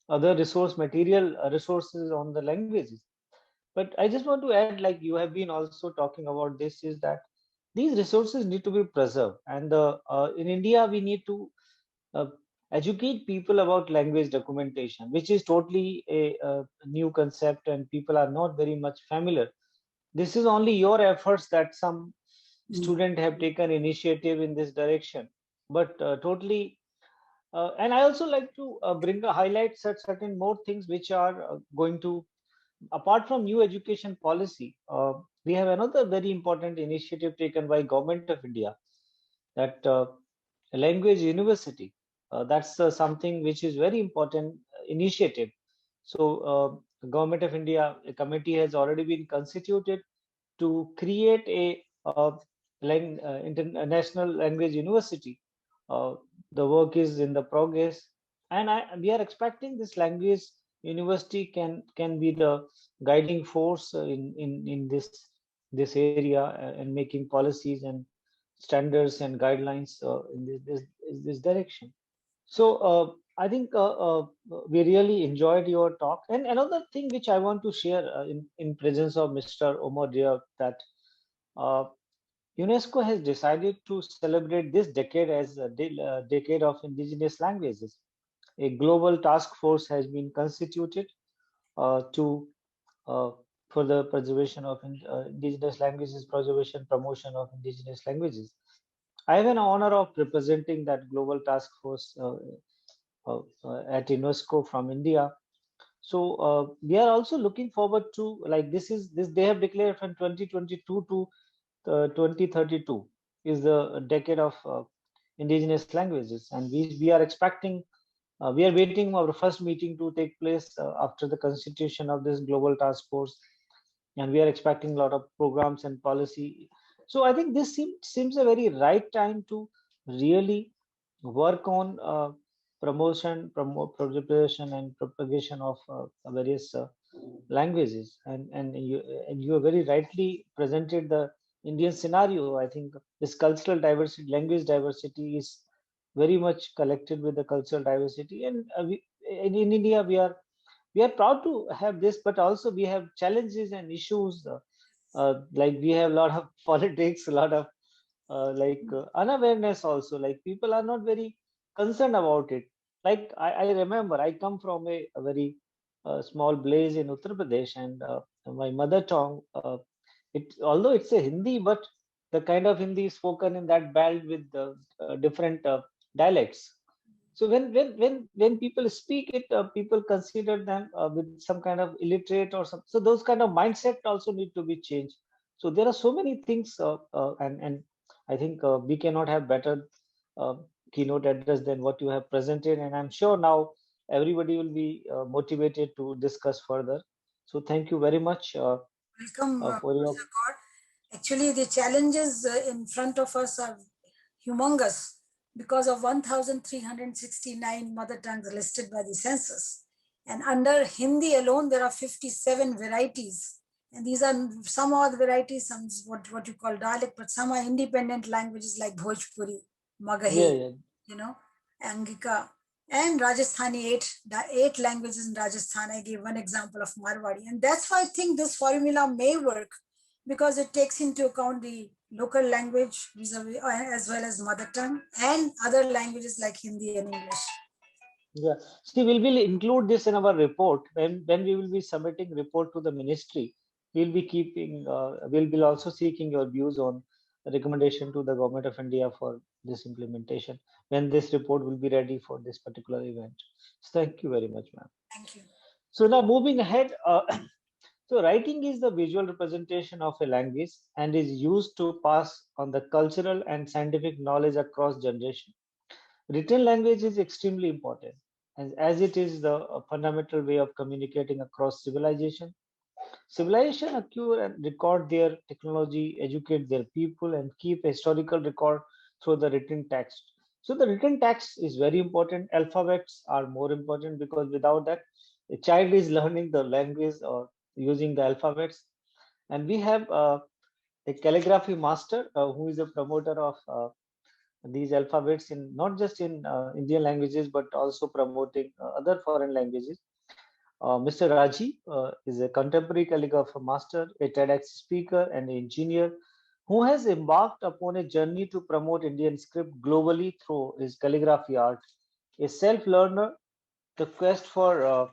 other resources on the languages. But I just want to add, like you have been also talking about this, is that these resources need to be preserved. And in India, we need to uh, educate people about language documentation, which is totally a new concept and people are not very much familiar. This is only your efforts that some students have taken initiative in this direction, but totally. And I also like to bring a highlight certain more things which are going to, apart from new education policy, we have another very important initiative taken by Government of India, that language university. That's something which is very important initiative. So Government of India, a committee has already been constituted to create a international language university. Uh, the work is in the progress, and we are expecting this language university can be the guiding force in this area, and making policies and standards and guidelines in this direction. So I think we really enjoyed your talk. And another thing which I want to share in presence of Mr. Omar Dia, that uh, UNESCO has decided to celebrate this decade as a decade of indigenous languages. A global task force has been constituted to uh, for the preservation of indigenous languages, preservation, promotion of indigenous languages. I have an honor of representing that global task force at UNESCO from India. So we are also looking forward to, like, this they have declared from 2022 to 2032 is the decade of indigenous languages, and we are expecting, we are waiting our first meeting to take place after the constitution of this global task force, and we are expecting a lot of programs and policy. So I think this seems a very right time to really work on propagation and propagation of various languages, and you have very rightly presented the Indian scenario. I think this cultural diversity, language diversity is very much collected with the cultural diversity, and in India we are proud to have this, but also we have challenges and issues, like we have a lot of politics, a lot of unawareness also, like people are not very concerned about it. Like I remember I come from a very small village in Uttar Pradesh, and my mother tongue, it, although it's a Hindi, but the kind of Hindi spoken in that belt with the different dialects. So when people speak it, people consider them with some kind of illiterate or some. So those kind of mindset also need to be changed. So there are so many things, and I think we cannot have better uh, keynote address than what you have presented, and I'm sure now everybody will be motivated to discuss further. So thank you very much Welcome, for your. Professor God. Actually, the challenges in front of us are humongous because of 1,369 mother tongues listed by the census. And under Hindi alone, there are 57 varieties. And these are some are the varieties, some is what you call dialect, but some are independent languages like Bhojpuri, Yeah, Magahi, yeah. Angika, and Rajasthani, eight languages in Rajasthan. I gave one example of Marwadi. And that's why I think this formula may work, because it takes into account the local language as well as mother tongue and other languages like Hindi and English. Yeah. See, we will include this in our report when we will be submitting report to the ministry. We'll be keeping, we'll be also seeking your views on recommendation to the Government of India for this implementation when this report will be ready for this particular event. So thank you very much, ma'am. Thank you. So now moving ahead, so writing is the visual representation of a language and is used to pass on the cultural and scientific knowledge across generations. Written language is extremely important, as it is the fundamental way of communicating across civilization. Civilization acquire and record their technology, educate their people, and keep a historical record through the written text. So the written text is very important. Alphabets are more important because without that, a child is learning the language or using the alphabets. And we have a calligraphy master who is a promoter of these alphabets in not just in Indian languages but also promoting other foreign languages. Mr. Raji is a contemporary calligrapher master, a TEDx speaker, and an engineer who has embarked upon a journey to promote Indian script globally through his calligraphy art. A self-learner, the quest for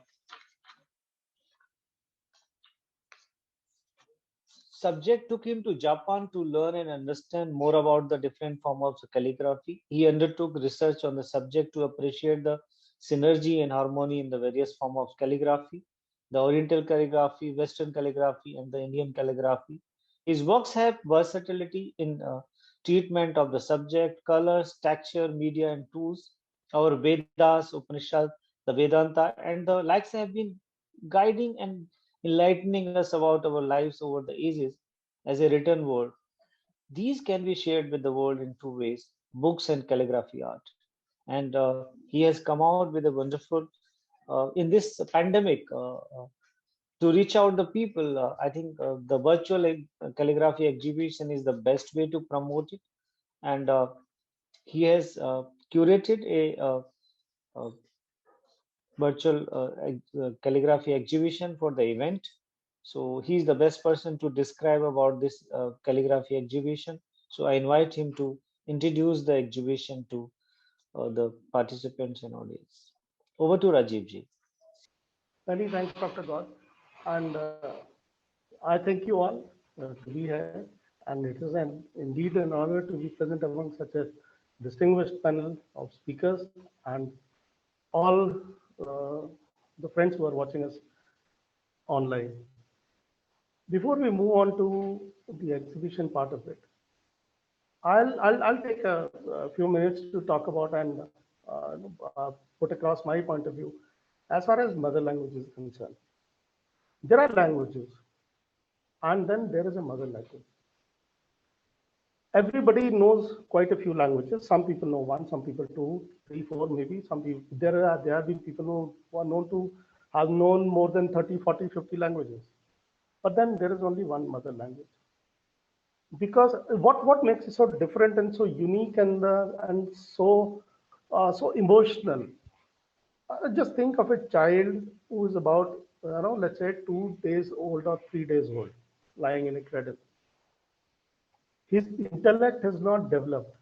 subject took him to Japan to learn and understand more about the different forms of calligraphy. He undertook research on the subject to appreciate the synergy and harmony in the various forms of calligraphy, the Oriental calligraphy, Western calligraphy, and the Indian calligraphy. His works have versatility in treatment of the subject, colors, texture, media, and tools. Our Vedas, Upanishad, the Vedanta, and the likes have been guiding and enlightening us about our lives over the ages as a written word. These can be shared with the world in two ways: books and calligraphy art. And he has come out with a wonderful, in this pandemic, to reach out the people. I think the virtual calligraphy exhibition is the best way to promote it. And he has curated a virtual calligraphy exhibition for the event. So he's the best person to describe about this calligraphy exhibition. So I invite him to introduce the exhibition to the participants and audience. Over to Rajiv ji. Many thanks, Dr. God. And I thank you all to be here. And it is indeed an honor to be present among such a distinguished panel of speakers and all the friends who are watching us online. Before we move on to the exhibition part of it, I'll take a few minutes to talk about and put across my point of view as far as mother language is concerned. There are languages, and then there is a mother language. Everybody knows quite a few languages. Some people know one, some people two, three, four, maybe. Some people, there have been people who are known to have known more than 30, 40, 50 languages. But then there is only one mother language. Because what makes it so different and so unique and so emotional? Just think of a child who is about, let's say 2 days old or 3 days old, lying in a cradle. His intellect has not developed,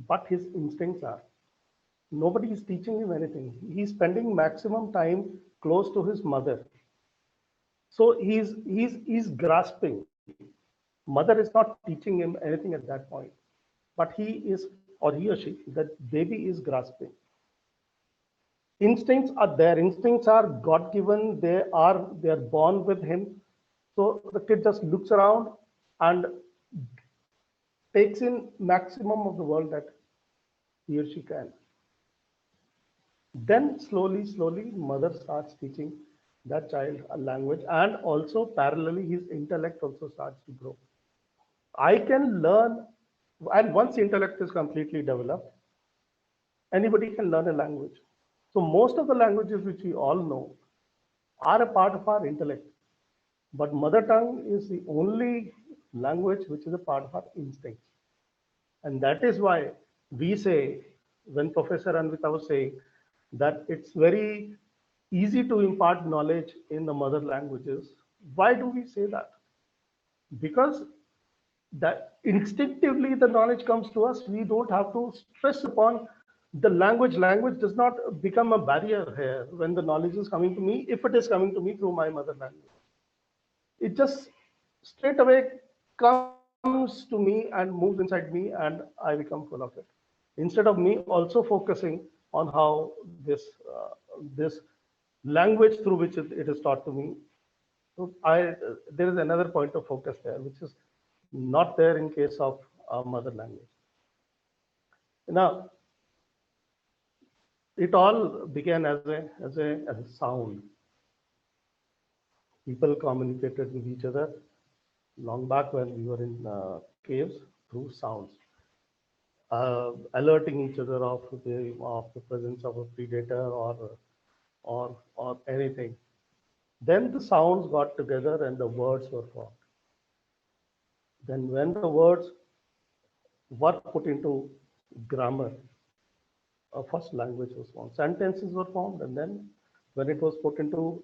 but his instincts are. Nobody is teaching him anything. He's spending maximum time close to his mother. So he's grasping. Mother is not teaching him anything at that point, but he is, or he or she, that baby is grasping. Instincts are there. Instincts are God-given. They are born with him. So the kid just looks around and takes in maximum of the world that he or she can. Then slowly, mother starts teaching that child a language, and also parallelly his intellect also starts to grow. I can learn, and once intellect is completely developed, anybody can learn a language. So most of the languages which we all know are a part of our intellect. But mother tongue is the only language which is a part of our instincts. And that is why we say, when Professor Anvita was saying that it's very easy to impart knowledge in the mother languages. Why do we say that? Because that instinctively the knowledge comes to us. We don't have to stress upon the language. Language does not become a barrier here when the knowledge is coming to me, if it is coming to me through my mother language. It just straight away comes to me and moves inside me, and I become full of it. Instead of me also focusing on how this language through which it is taught to me. So there is another point of focus there, which is not there in case of our mother language. Now, it all began as a sound. People communicated with each other long back when we were in caves through sounds, alerting each other of the presence of a predator or anything. Then the sounds got together and the words were formed. Then when the words were put into grammar, a first language was formed. Sentences were formed, and then when it was put into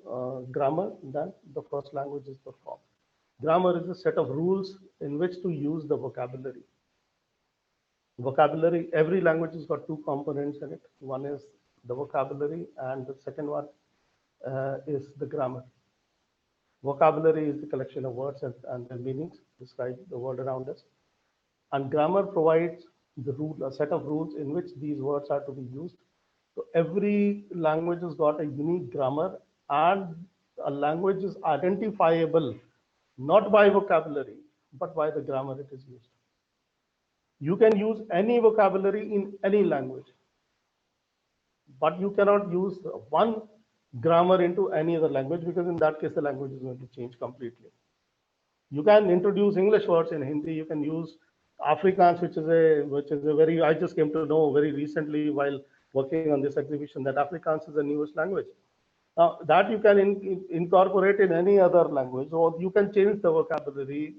grammar, then the first languages were formed. Grammar is a set of rules in which to use the vocabulary. Vocabulary, every language has got two components in it. One is the vocabulary, and the second one is the grammar. Vocabulary is the collection of words and their meanings, describe the world around us. And grammar provides the rule, a set of rules in which these words are to be used. So every language has got a unique grammar, and a language is identifiable not by vocabulary, but by the grammar it is used. You can use any vocabulary in any language. but you cannot use one grammar into any other language, because in that case the language is going to change completely. You can introduce English words in Hindi. You can use Afrikaans, which is a very, I just came to know very recently while working on this exhibition, that Afrikaans is the newest language. Now that you can incorporate in any other language, or you can change the vocabulary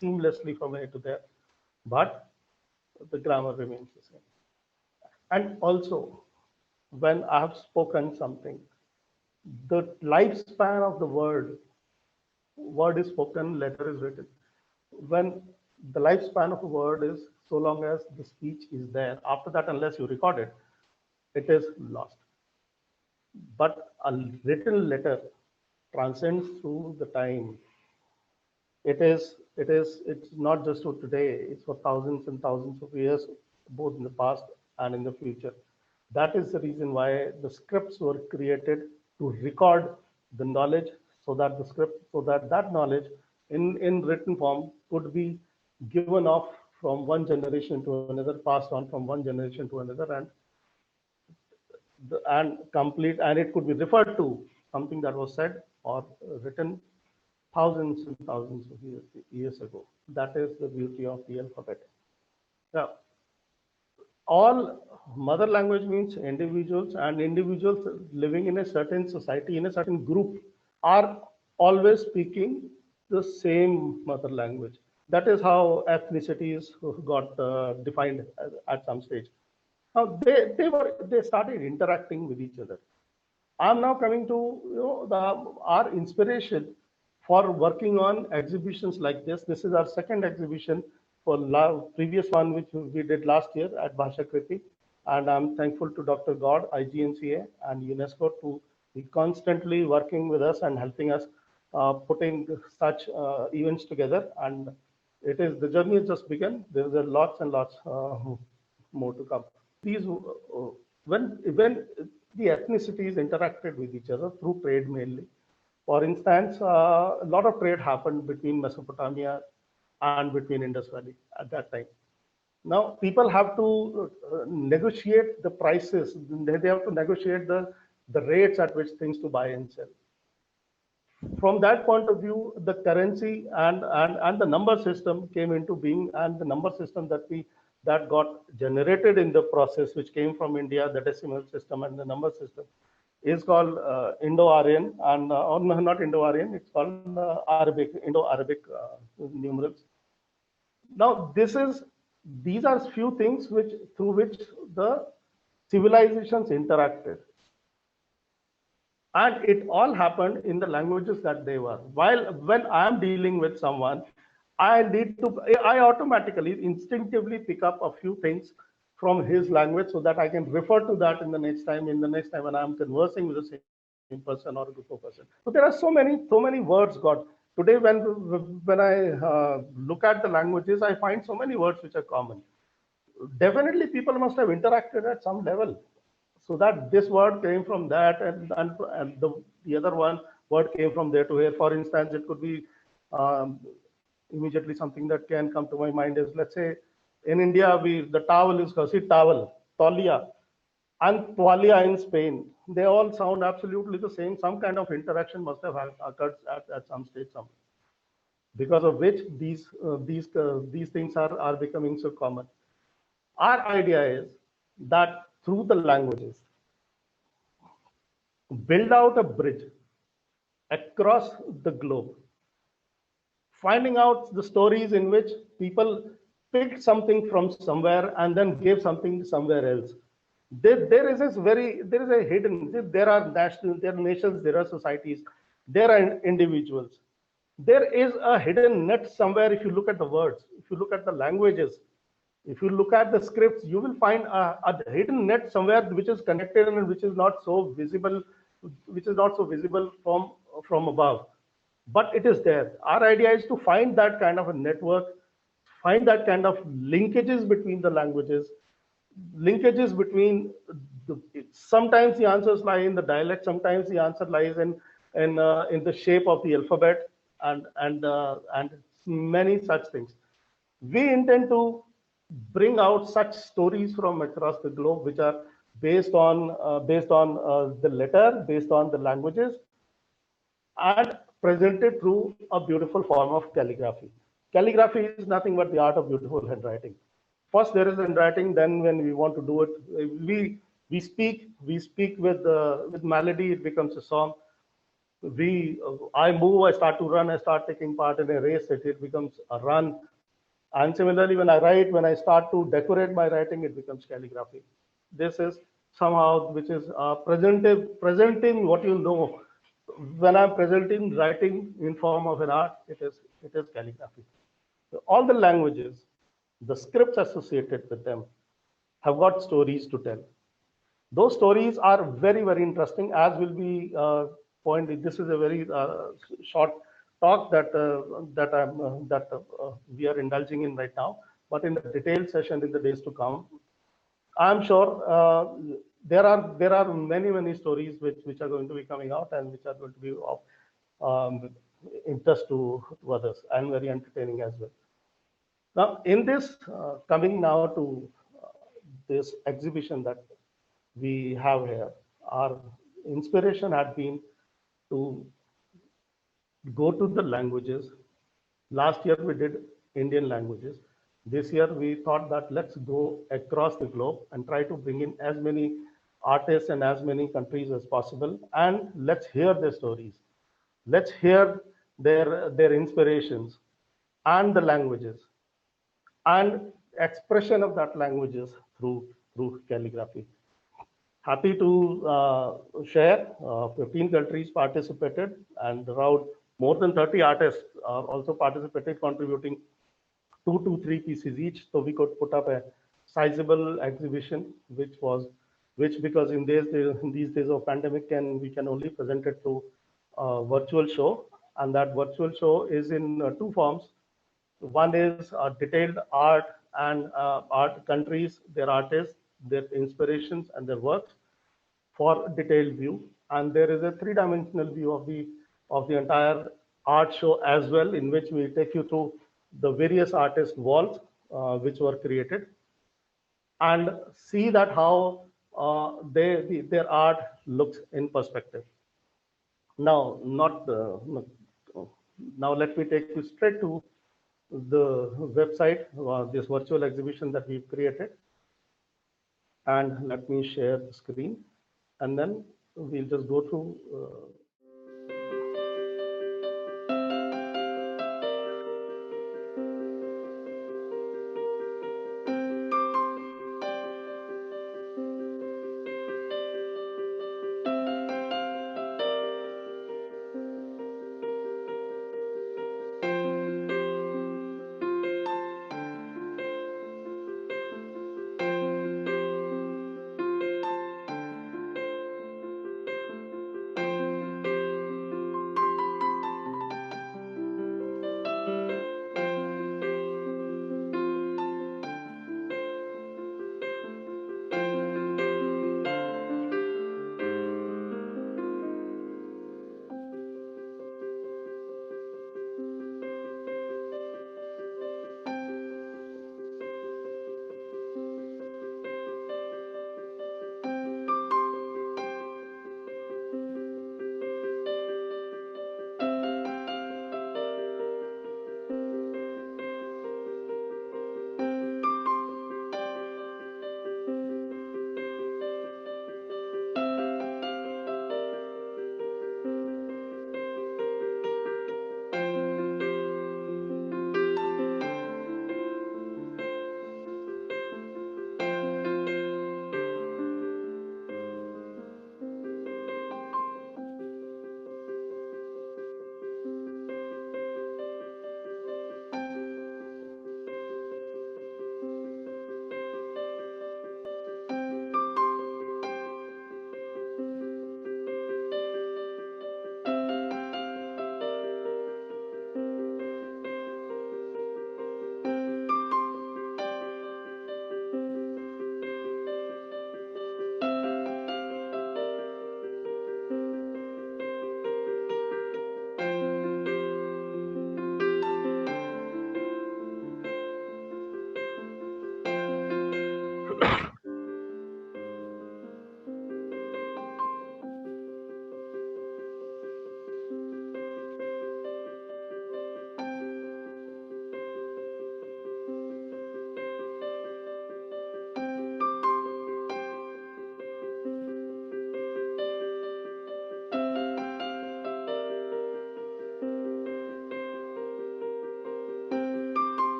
seamlessly from here to there, but the grammar remains the same. And also, when I have spoken something, the lifespan of the word is spoken, letter is written. When the lifespan of a word is so long as the speech is there. After that, unless you record it, it is lost. But a written letter transcends through the time. It's not just for today, it's for thousands and thousands of years, both in the past and in the future. That is the reason why the scripts were created, to record the knowledge, so that that knowledge in written form could be given off from one generation to another, passed on from one generation to another, and it could be referred to something that was said or written thousands and thousands of years ago. That is the beauty of the alphabet. Now, all mother language means individuals, and individuals living in a certain society, in a certain group, are always speaking the same mother language. That is how ethnicities got defined at some stage. Now they started interacting with each other. I'm now coming to our inspiration for working on exhibitions like this. This is our second exhibition. For previous one which we did last year at Bhashakriti, and I'm thankful to Dr. God, IGNCA, and UNESCO to be constantly working with us and helping us putting such events together. And the journey has just begun. There's lots and lots more to come. These when the ethnicities interacted with each other through trade mainly. For instance, a lot of trade happened between Mesopotamia and between Indus Valley at that time. Now people have to negotiate the prices. They have to negotiate the rates at which things to buy and sell. From that point of view, the currency and the number system came into being, and the number system that got generated in the process, which came from India, the decimal system and the number system, is called Indo-Aryan, and or not Indo-Aryan, it's called Arabic, Indo-Arabic numerals. Now these are few things through which the civilizations interacted, and it all happened in the languages that they were. When I am dealing with someone, I automatically, instinctively pick up a few things from his language, so that I can refer to that in the next time when I'm conversing with the same person or a group of person. So there are so many words got. Today, when I look at the languages, I find so many words which are common. Definitely, people must have interacted at some level, so that this word came from that, and the other word came from there to here. For instance, it could be immediately something that can come to my mind is, let's say, in India, the towel is called towel, tolia, and toalia in Spain. They all sound absolutely the same. Some kind of interaction must have occurred at some stage, because of which these things are becoming so common. Our idea is that through the languages, build out a bridge across the globe, finding out the stories in which people picked something from somewhere and then gave something somewhere else. There is a hidden, there are nations, there are societies, there are individuals. There is a hidden net somewhere. If you look at the words, if you look at the languages, if you look at the scripts, you will find a hidden net somewhere which is connected and which is not so visible, from above. But it is there. Our idea is to find that kind of a network, find that kind of linkages between the languages, linkages between sometimes the answers lie in the dialect, sometimes the answer lies in the shape of the alphabet, and many such things. We intend to bring out such stories from across the globe, which are based on the letter, based on the languages, and presented through a beautiful form of calligraphy. Calligraphy is nothing but the art of beautiful handwriting. First there is handwriting, then when we want to do it, we speak with melody, it becomes a song. I move, I start to run, I start taking part in a race, it becomes a run. And similarly, when I write, when I start to decorate my writing, it becomes calligraphy. This is somehow which is presenting what you know. When I'm presenting writing in form of an art, it is calligraphy. So all the languages, the scripts associated with them have got stories to tell. Those stories are very, very interesting, as will be pointed. This is a very short talk that we are indulging in right now. But in the detailed session in the days to come, I'm sure there are many stories which are going to be coming out and which are going to be of interest to others and very entertaining as well. Now, in this coming now to this exhibition that we have here, our inspiration had been to go to the languages. Last year we did Indian languages. This year we thought that let's go across the globe and try to bring in as many artists and as many countries as possible, and let's hear their stories. Let's hear their inspirations and the languages and expression of that languages through calligraphy. Happy to share 15 countries participated, and around more than 30 artists also participated, contributing 2 to 3 pieces each. So we could put up a sizable exhibition, which because in these days of pandemic, we can only present it through virtual show, and that virtual show is in 2 forms. One is detailed art and art countries, their artists, their inspirations, and their works for detailed view. And there is a 3-dimensional view of the entire art show as well, in which we take you through the various artist walls which were created, and see that how their art looks in perspective. Now, now let me take you straight to the website, this virtual exhibition that we've created. And let me share the screen, and then we'll just go through.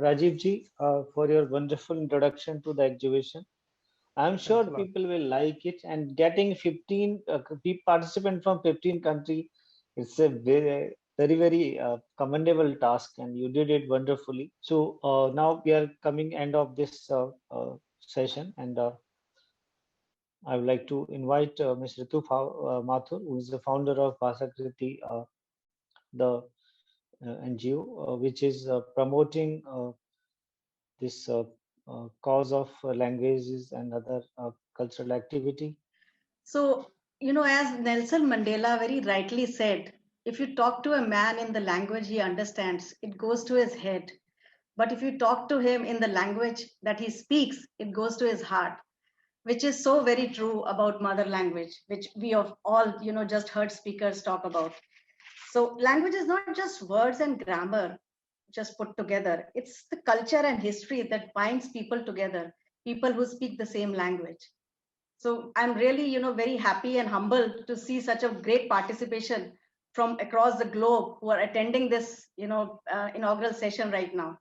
Rajiv ji, for your wonderful introduction to the exhibition. I'm sure Thanks a lot. people will like it, and getting 15 participants from 15 countries, it's a very commendable task, and you did it wonderfully. So now we are coming end of this session, and I would like to invite Ms. Ritu Mathur, who is the founder of Bhasakriti, the NGO, which is promoting this cause of languages and other cultural activity. So, as Nelson Mandela very rightly said, if you talk to a man in the language he understands, it goes to his head. But if you talk to him in the language that he speaks, it goes to his heart, which is so very true about mother language, which we have all, just heard speakers talk about. So language is not just words and grammar just put together. It's the culture and history that binds people together, people who speak the same language. So I'm really, very happy and humbled to see such a great participation from across the globe who are attending this, inaugural session right now.